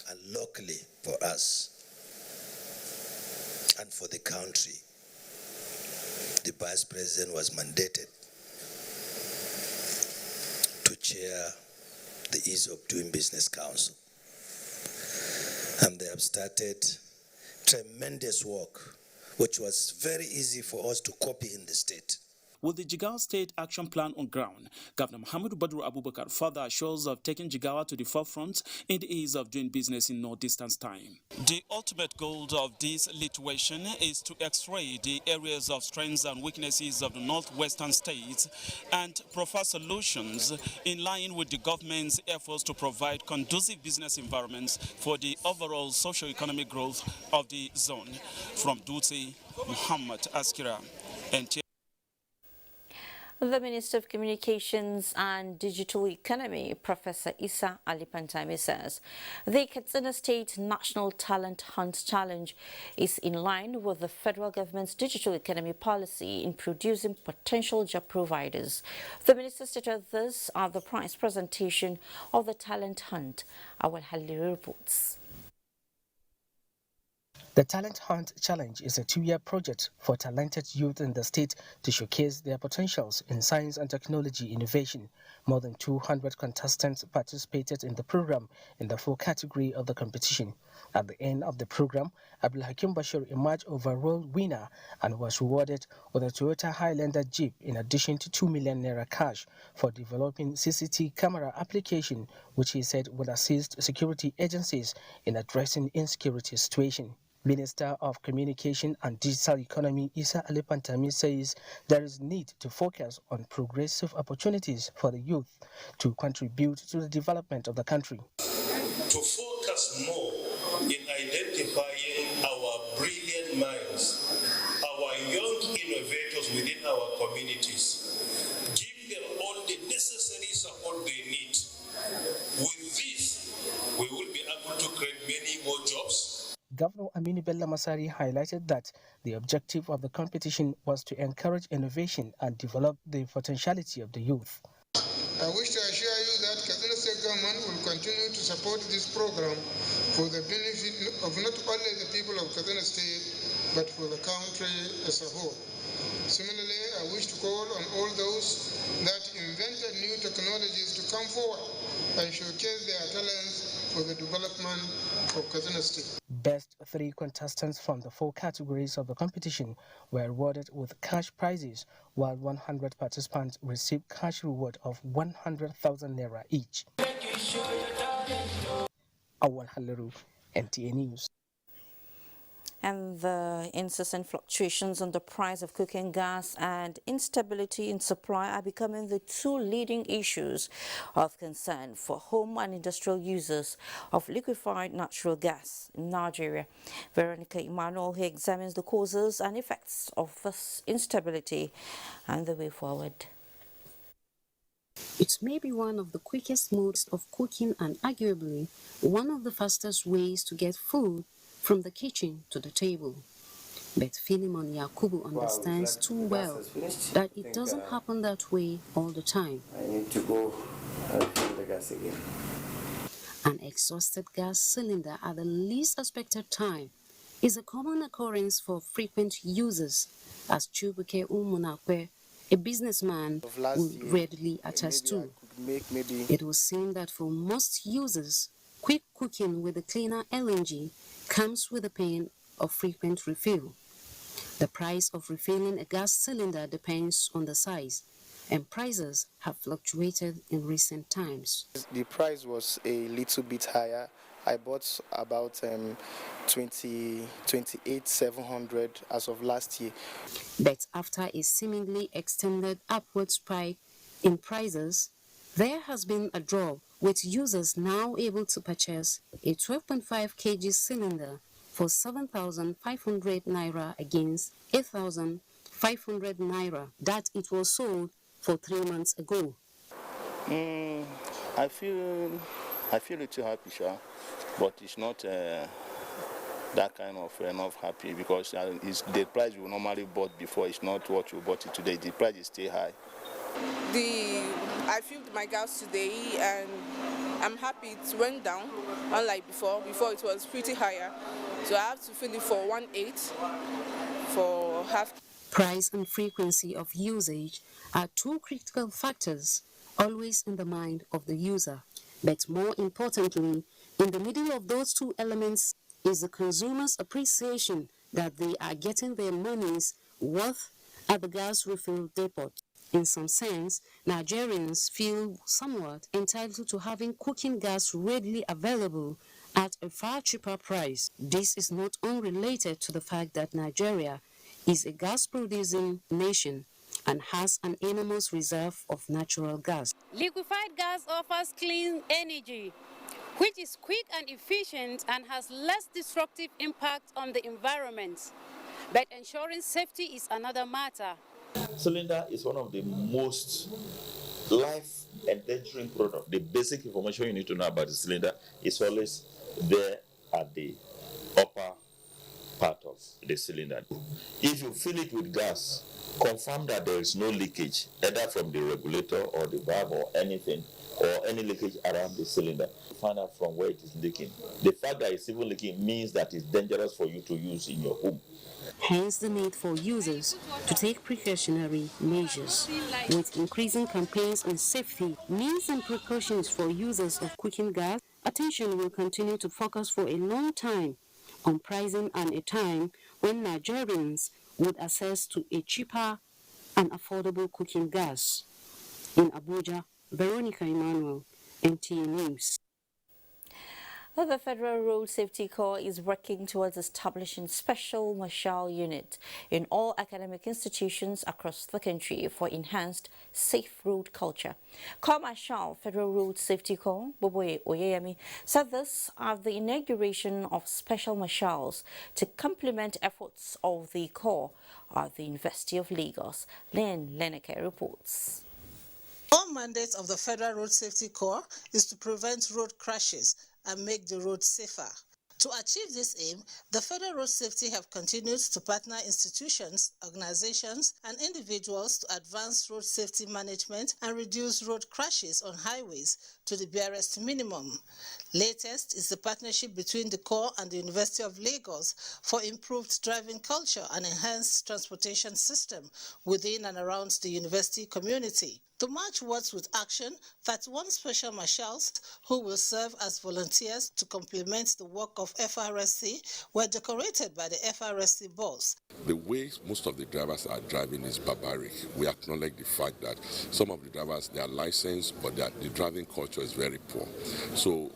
And locally, for us and for the country, the Vice President was mandated to chair the Ease of Doing Business Council. And they have started tremendous work, which was very easy for us to copy in the state. With the Jigawa State Action Plan on ground, Governor Muhammadu Badru Abubakar further assures of taking Jigawa to the forefront in the ease of doing business in no distance time. The ultimate goal of this situation is to x-ray the areas of strengths and weaknesses of the northwestern states and provide solutions in line with the government's efforts to provide conducive business environments for the overall socio-economic growth of the zone. From Dutse, Muhammad Askira, NTA. The Minister of Communications and Digital Economy, Professor Issa Ali Pantami, says the Katsina State National Talent Hunt Challenge is in line with the federal government's digital economy policy in producing potential job providers. The minister stated this at the prize presentation of the Talent Hunt. Awal Halili reports. The Talent Hunt Challenge is a two-year project for talented youth in the state to showcase their potentials in science and technology innovation. More than 200 contestants participated in the program in the full category of the competition. At the end of the program, Abdul Hakim Bashir emerged overall winner and was rewarded with a Toyota Highlander Jeep in addition to 2 million naira cash for developing CCTV camera application, which he said would assist security agencies in addressing insecurity situation. Minister of Communication and Digital Economy Issa Ali Pantami says there is need to focus on progressive opportunities for the youth to contribute to the development of the country. To focus more in identifying our brilliant minds, our young innovators within our communities, give them all the necessary support they need. With this, we will be able to create many more jobs. Governor Aminu Bello Masari highlighted that the objective of the competition was to encourage innovation and develop the potentiality of the youth. I wish to assure you that Katsina State Government will continue to support this program for the benefit of not only the people of Katsina State, but for the country as a whole. Similarly, I wish to call on all those that invented new technologies to come forward and showcase their talents for the development of Katsina State. best 3 contestants from the 4 categories of the competition were awarded with cash prizes, while 100 participants received cash reward of 100,000 naira each. Awal Halaru, NTA News. And the incessant fluctuations on the price of cooking gas and instability in supply are becoming the 2 leading issues of concern for home and industrial users of liquefied natural gas in Nigeria. Veronica Emmanuel here examines the causes and effects of this instability and the way forward. It may be one of the quickest modes of cooking and arguably one of the fastest ways to get food from the kitchen to the table. But Philemon Yakubu understands too well that it doesn't happen that way all the time. I need to go and fill the gas again. An exhausted gas cylinder at the least expected time is a common occurrence for frequent users, as Chubuke Umunakwe, a businessman, would readily attest to. It would seem that for most users, quick cooking with a cleaner LNG comes with the pain of frequent refill. The price of refilling a gas cylinder depends on the size, and prices have fluctuated in recent times. The price was a little bit higher. I bought about 28,700 as of last year. But after a seemingly extended upward spike in prices, there has been a drop, with users now able to purchase a 12.5 kg cylinder for 7,500 naira against 8,500 naira that it was sold for 3 months ago. I feel little happy, sure, but it's not that kind of enough happy, because the price you normally bought before is not what you bought it today. The price is still high. I filled my gas today and I'm happy it went down, unlike before. Before it was pretty higher, so I have to fill it for 1.8 for half. Price and frequency of usage are 2 critical factors always in the mind of the user. But more importantly, in the middle of those 2 elements is the consumer's appreciation that they are getting their money's worth at the gas refill depot. In some sense, Nigerians feel somewhat entitled to having cooking gas readily available at a far cheaper price. This is not unrelated to the fact that Nigeria is a gas-producing nation and has an enormous reserve of natural gas. Liquefied gas offers clean energy, which is quick and efficient and has less destructive impact on the environment. But ensuring safety is another matter. Cylinder is one of the most life-endangering products. The basic information you need to know about the cylinder is always there at the upper part of the cylinder. If you fill it with gas, confirm that there is no leakage, either from the regulator or the valve or anything, or any leakage around the cylinder. Find out from where it is leaking. The fact that it's even leaking means that it's dangerous for you to use in your home. Hence the need for users to take precautionary measures. With increasing campaigns on safety, means and precautions for users of cooking gas, attention will continue to focus for a long time on pricing and a time when Nigerians would access to a cheaper and affordable cooking gas. In Abuja, Veronica Emmanuel, NTA News. The Federal Road Safety Corps is working towards establishing special marshal unit in all academic institutions across the country for enhanced safe road culture. Corps Marshal Federal Road Safety Corps Boboye Oyeyemi said this at the inauguration of special marshals to complement efforts of the Corps at the University of Lagos. Len Leneke reports. One mandate of the Federal Road Safety Corps is to prevent road crashes and make the road safer. To achieve this aim, the Federal Road Safety have continued to partner institutions, organizations, and individuals to advance road safety management and reduce road crashes on highways to the barest minimum. Latest is the partnership between the Corps and the University of Lagos for improved driving culture and enhanced transportation system within and around the university community. To match words with action, 31 special marshals who will serve as volunteers to complement the work of FRSC were decorated by the FRSC boss. The way most of the drivers are driving is barbaric. We acknowledge the fact that some of the drivers, they are licensed, but the driving culture is very poor. So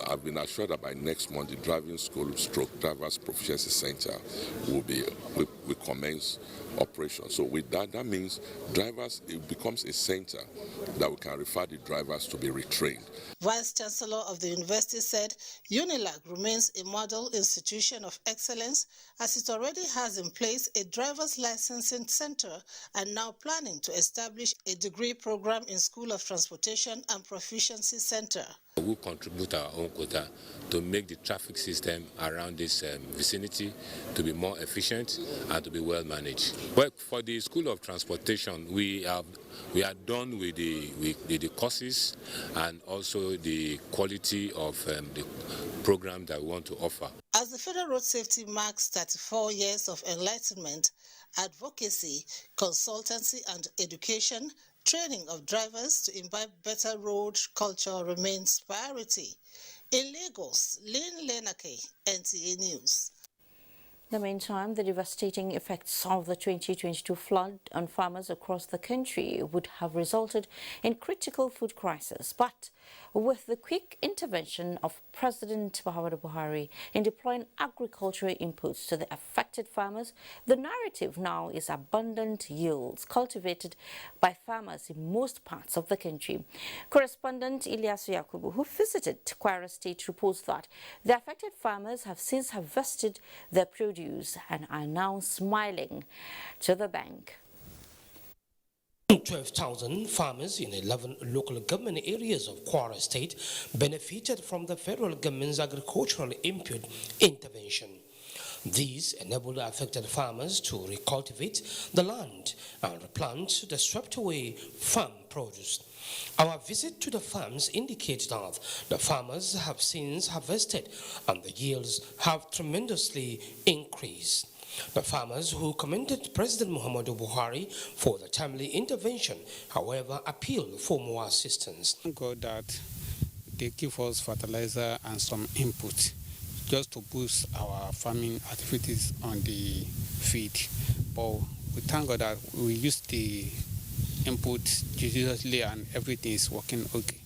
I've been assured that by next month, the driving school stroke drivers proficiency center will commence operation. So with that means drivers, it becomes a center that we can refer the drivers to be retrained. Vice Chancellor of the university said UNILAG remains a model institution of excellence as it already has in place a driver's licensing center and now planning to establish a degree program in School of Transportation and Proficiency Center. We contribute our own quota to make the traffic system around this vicinity to be more efficient and to be well managed. But for the School of Transportation, we are done with the courses and also the quality of the program that we want to offer. As the Federal Road Safety marks 34 years of enlightenment, advocacy, consultancy and education, training of drivers to imbibe better road culture remains priority. In Lagos, Lynn Lenake, NTA News. In the meantime, the devastating effects of the 2022 flood on farmers across the country would have resulted in critical food crisis. But with the quick intervention of President Muhammadu Buhari in deploying agricultural inputs to the affected farmers, the narrative now is abundant yields cultivated by farmers in most parts of the country. Correspondent Ilyasu Yakubu, who visited Kwara State, reports that the affected farmers have since harvested their produce and are now smiling to the bank. 12,000 farmers in 11 local government areas of Kwara State benefited from the federal government's agricultural input intervention. These enabled affected farmers to recultivate the land and replant the swept away farm produce. Our visit to the farms indicates that the farmers have since harvested and the yields have tremendously increased. The farmers who commended President Muhammadu Buhari for the timely intervention, however, appealed for more assistance. Thank God that they give us fertilizer and some input just to boost our farming activities on the feed. But we thank God that we use the input judiciously and everything is working okay.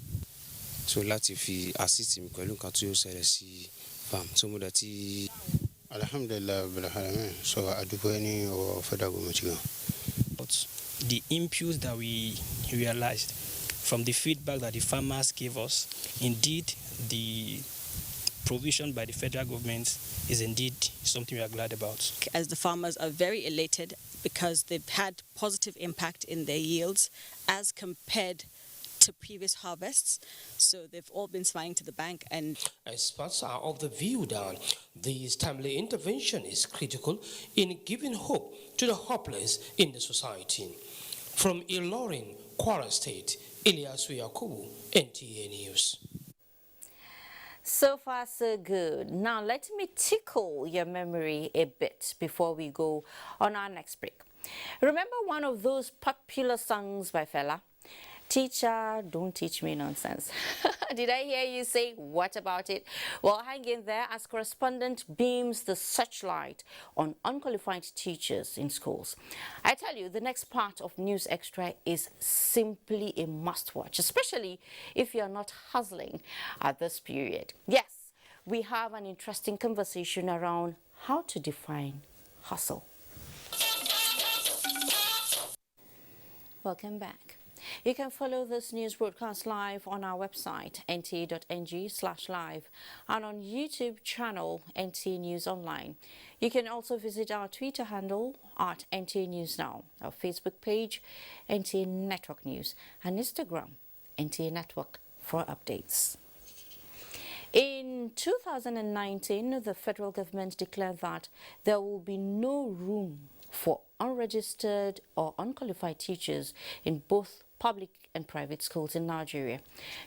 So láti fi assist mi pẹ̀lú nǹkan tí ó ṣẹlẹ̀ sí farm so mo dẹ̀ Alhamdulillah bil alamin, so adúpẹ́ ní ọwọ́ federal government. But the inputs that we realized from the feedback that the farmers gave us, indeed the provision by the federal government is indeed something we are glad about. As the farmers are very elated because they've had positive impact in their yields as compared to previous harvests, so they've all been smiling to the bank. And experts are of the view that this timely intervention is critical in giving hope to the hopeless in the society. From Ilorin, Kwara State, Ilyasu Yakubu, NTA News. So far, so good. Now, let me tickle your memory a bit before we go on our next break. Remember one of those popular songs by Fela? Teacher, don't teach me nonsense. Did I hear you say, what about it? Well, hang in there as correspondent beams the searchlight on unqualified teachers in schools. I tell you, the next part of News Extra is simply a must-watch, especially if you're not hustling at this period. Yes, we have an interesting conversation around how to define hustle. Welcome back. You can follow this news broadcast live on our website, nta.ng/live, and on YouTube channel, NTA News Online. You can also visit our Twitter handle at NTA News Now, our Facebook page, NTA Network News, and Instagram, NTA Network, for updates. In 2019, the federal government declared that there will be no room for unregistered or unqualified teachers in both public and private schools in Nigeria.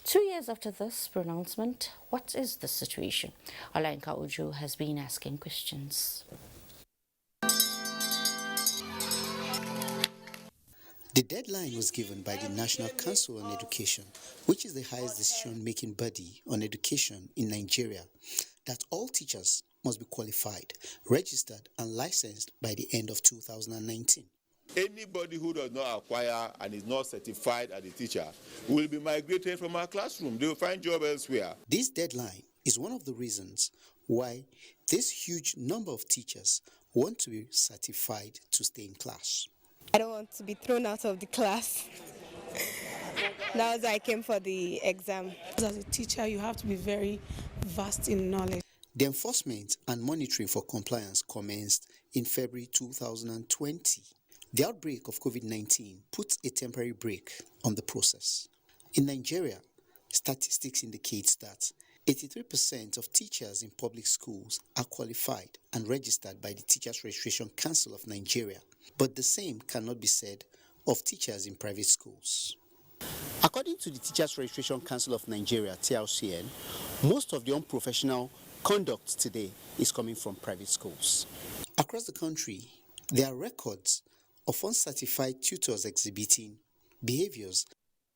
2 years after this pronouncement, what is the situation? Olayinka Ojo has been asking questions. The deadline was given by the National Council on Education, which is the highest decision-making body on education in Nigeria, that all teachers must be qualified, registered and licensed by the end of 2019. Anybody who does not acquire and is not certified as a teacher will be migrated from our classroom. They will find job elsewhere. This deadline is one of the reasons why this huge number of teachers want to be certified to stay in class. I don't want to be thrown out of the class. Now as I came for the exam. As a teacher, you have to be very vast in knowledge. The enforcement and monitoring for compliance commenced in February 2020. The outbreak of COVID-19 put a temporary brake on the process. In Nigeria, statistics indicate that 83% of teachers in public schools are qualified and registered by the Teachers Registration Council of Nigeria, but the same cannot be said of teachers in private schools. According to the Teachers Registration Council of Nigeria, TRCN, most of the unprofessional conduct today is coming from private schools. Across the country, there are records of uncertified tutors exhibiting behaviors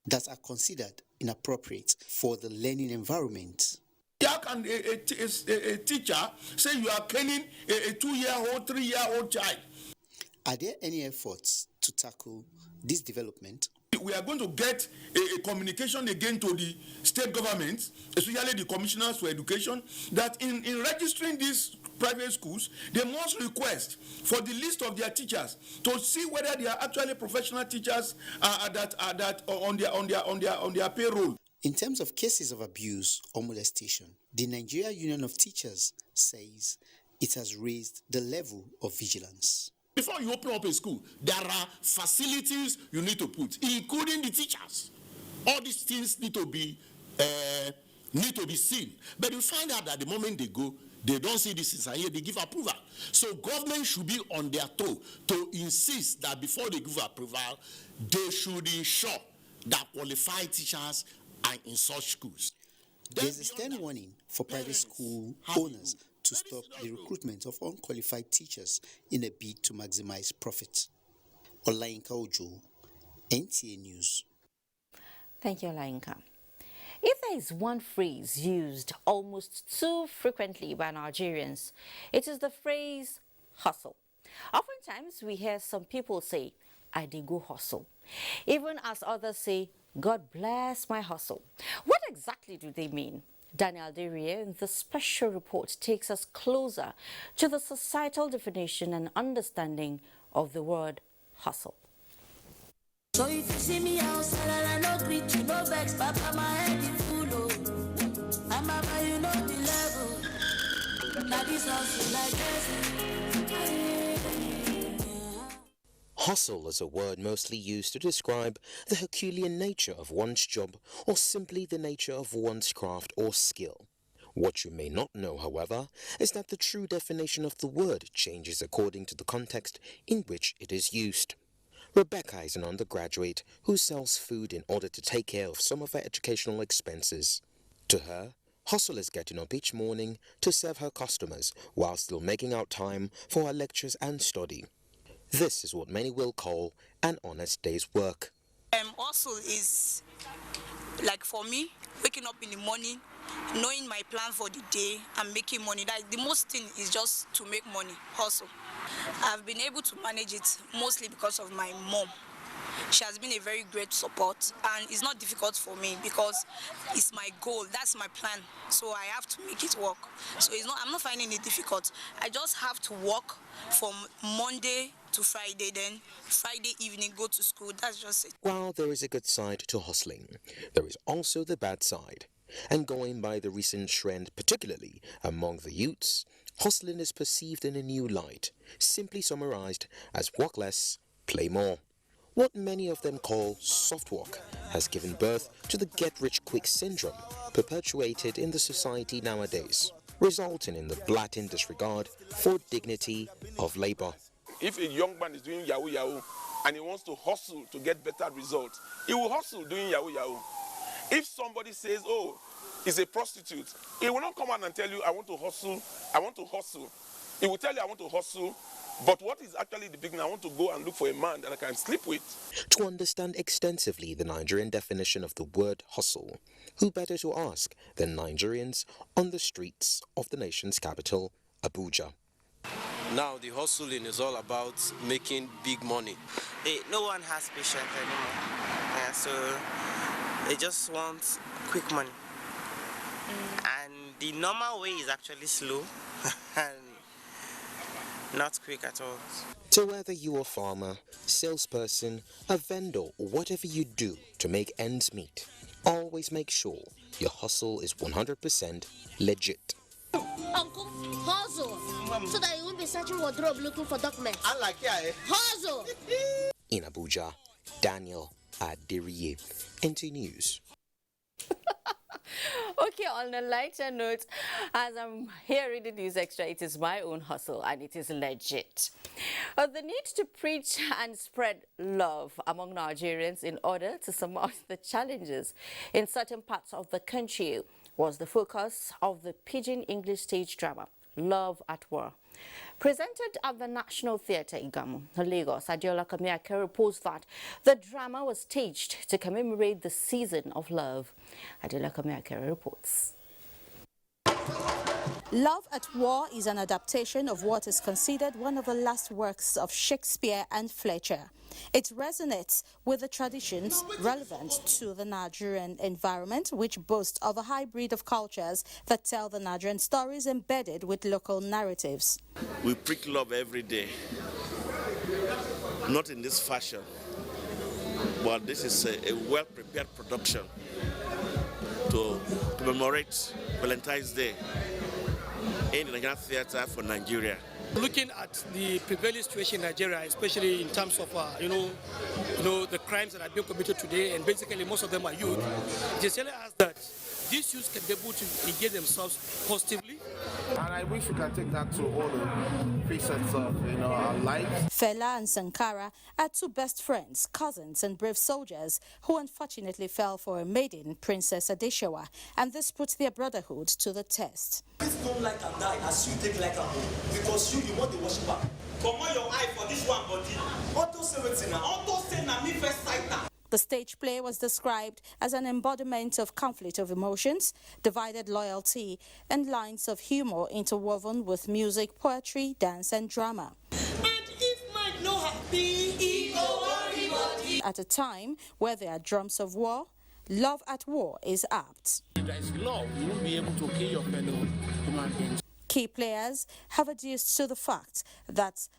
that are considered inappropriate for the learning environment. How can a teacher say you are caning a 2-year-old, 3-year-old child? Are there any efforts to tackle this development? We are going to get a communication again to the state government, especially the commissioners for education, that in registering these private schools, they must request for the list of their teachers to see whether they are actually professional teachers that are on their payroll. In terms of cases of abuse or molestation, the Nigeria Union of Teachers says it has raised the level of vigilance. Before you open up a school, there are facilities you need to put, including the teachers. All these things need to be seen. But you find out that the moment they go, they don't see this inside here, they give approval. So government should be on their toe to insist that before they give approval, they should ensure that qualified teachers are in such schools. There's a stern warning for private school owners to stop the recruitment of unqualified teachers in a bid to maximize profit. Olayinka Ojo, NTA News. Thank you, Olayinka. If there is one phrase used almost too frequently by Nigerians, it is the phrase hustle. Oftentimes, we hear some people say, I dey go hustle, even as others say, God bless my hustle. What exactly do they mean? Daniel Derriere in the special report takes us closer to the societal definition and understanding of the word hustle. So if you see me outside and I no greet you, no vex, papa, my head is full, oh. I'm about you know the level. Now this hustle like this. Hustle is a word mostly used to describe the Herculean nature of one's job or simply the nature of one's craft or skill. What you may not know, however, is that the true definition of the word changes according to the context in which it is used. Rebecca is an undergraduate who sells food in order to take care of some of her educational expenses. To her, hustle is getting up each morning to serve her customers while still making out time for her lectures and study. This is what many will call an honest day's work. Hustle is, like for me, waking up in the morning, knowing my plan for the day and making money. That the most thing is just to make money, hustle. I've been able to manage it mostly because of my mom. She has been a very great support, and it's not difficult for me because it's my goal. That's my plan. So I have to make it work. So I'm not finding it difficult. I just have to work from Monday to Friday, then Friday evening go to school. That's just it. While there is a good side to hustling, there is also the bad side. And going by the recent trend, particularly among the youths, hustling is perceived in a new light, simply summarized as work less, play more. What many of them call soft work has given birth to the get-rich-quick syndrome perpetuated in the society nowadays, resulting in the blatant disregard for dignity of labor. If a young man is doing yahoo, and he wants to hustle to get better results, he will hustle doing yahoo. If somebody says, oh, he's a prostitute, he will not come out and tell you, I want to hustle. He will tell you, I want to hustle, but what is actually the beginning? I want to go and look for a man that I can sleep with. To understand extensively the Nigerian definition of the word hustle, who better to ask than Nigerians on the streets of the nation's capital, Abuja? Now the hustling is all about making big money. No one has patience anymore, so they just want quick money. And the normal way is actually slow and not quick at all. So whether you're a farmer, salesperson, a vendor, or whatever you do to make ends meet, always make sure your hustle is 100% legit. Uncle, hustle, so that you won't be searching wardrobe looking for documents. Hustle! In Abuja, Daniel Adiriye, NTA News. Okay, on a lighter note, as I'm here reading News Extra, it is my own hustle and it is legit. The need to preach and spread love among Nigerians in order to surmount the challenges in certain parts of the country was the focus of the Pidgin English stage drama, Love at War. Presented at the National Theatre Igamu, Lagos, Adeola Kamiake reports that the drama was staged to commemorate the season of love. Adeola Kamiake reports. Love at War is an adaptation of what is considered one of the last works of Shakespeare and Fletcher. It resonates with the traditions relevant to the Nigerian environment, which boasts of a hybrid of cultures that tell the Nigerian stories embedded with local narratives. We preach love every day, not in this fashion, but this is a well-prepared production to commemorate Valentine's Day in the Nigerian Theatre for Nigeria. Looking at the prevailing situation in Nigeria, especially in terms of the crimes that are being committed today, and basically most of them are youth, it is telling us that these youths can be able to engage themselves positively. And I wish we can take that to all the facets of our lives. Fela and Sankara are two best friends, cousins and brave soldiers who unfortunately fell for a maiden, Princess Adeshawa, and this puts their brotherhood to the test. Please don't like and die as you take like and home, because you want the worshiper. Come on your eye for this one body. Auto say now. Auto say na me first sight. The stage play was described as an embodiment of conflict of emotions, divided loyalty, and lines of humor interwoven with music, poetry, dance, and drama. And if mind no happy, he go worry body. At a time where there are drums of war, Love at War is apt. If there is love, you won't be able to kill your fellow human beings. Key players have adduced to the fact that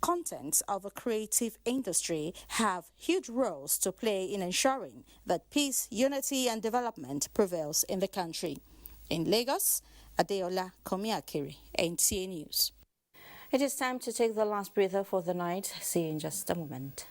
contents of the creative industry have huge roles to play in ensuring that peace, unity and development prevails in the country. In Lagos, Adeola Komiakiri, NTA News. It is time to take the last breather for the night. See you in just a moment.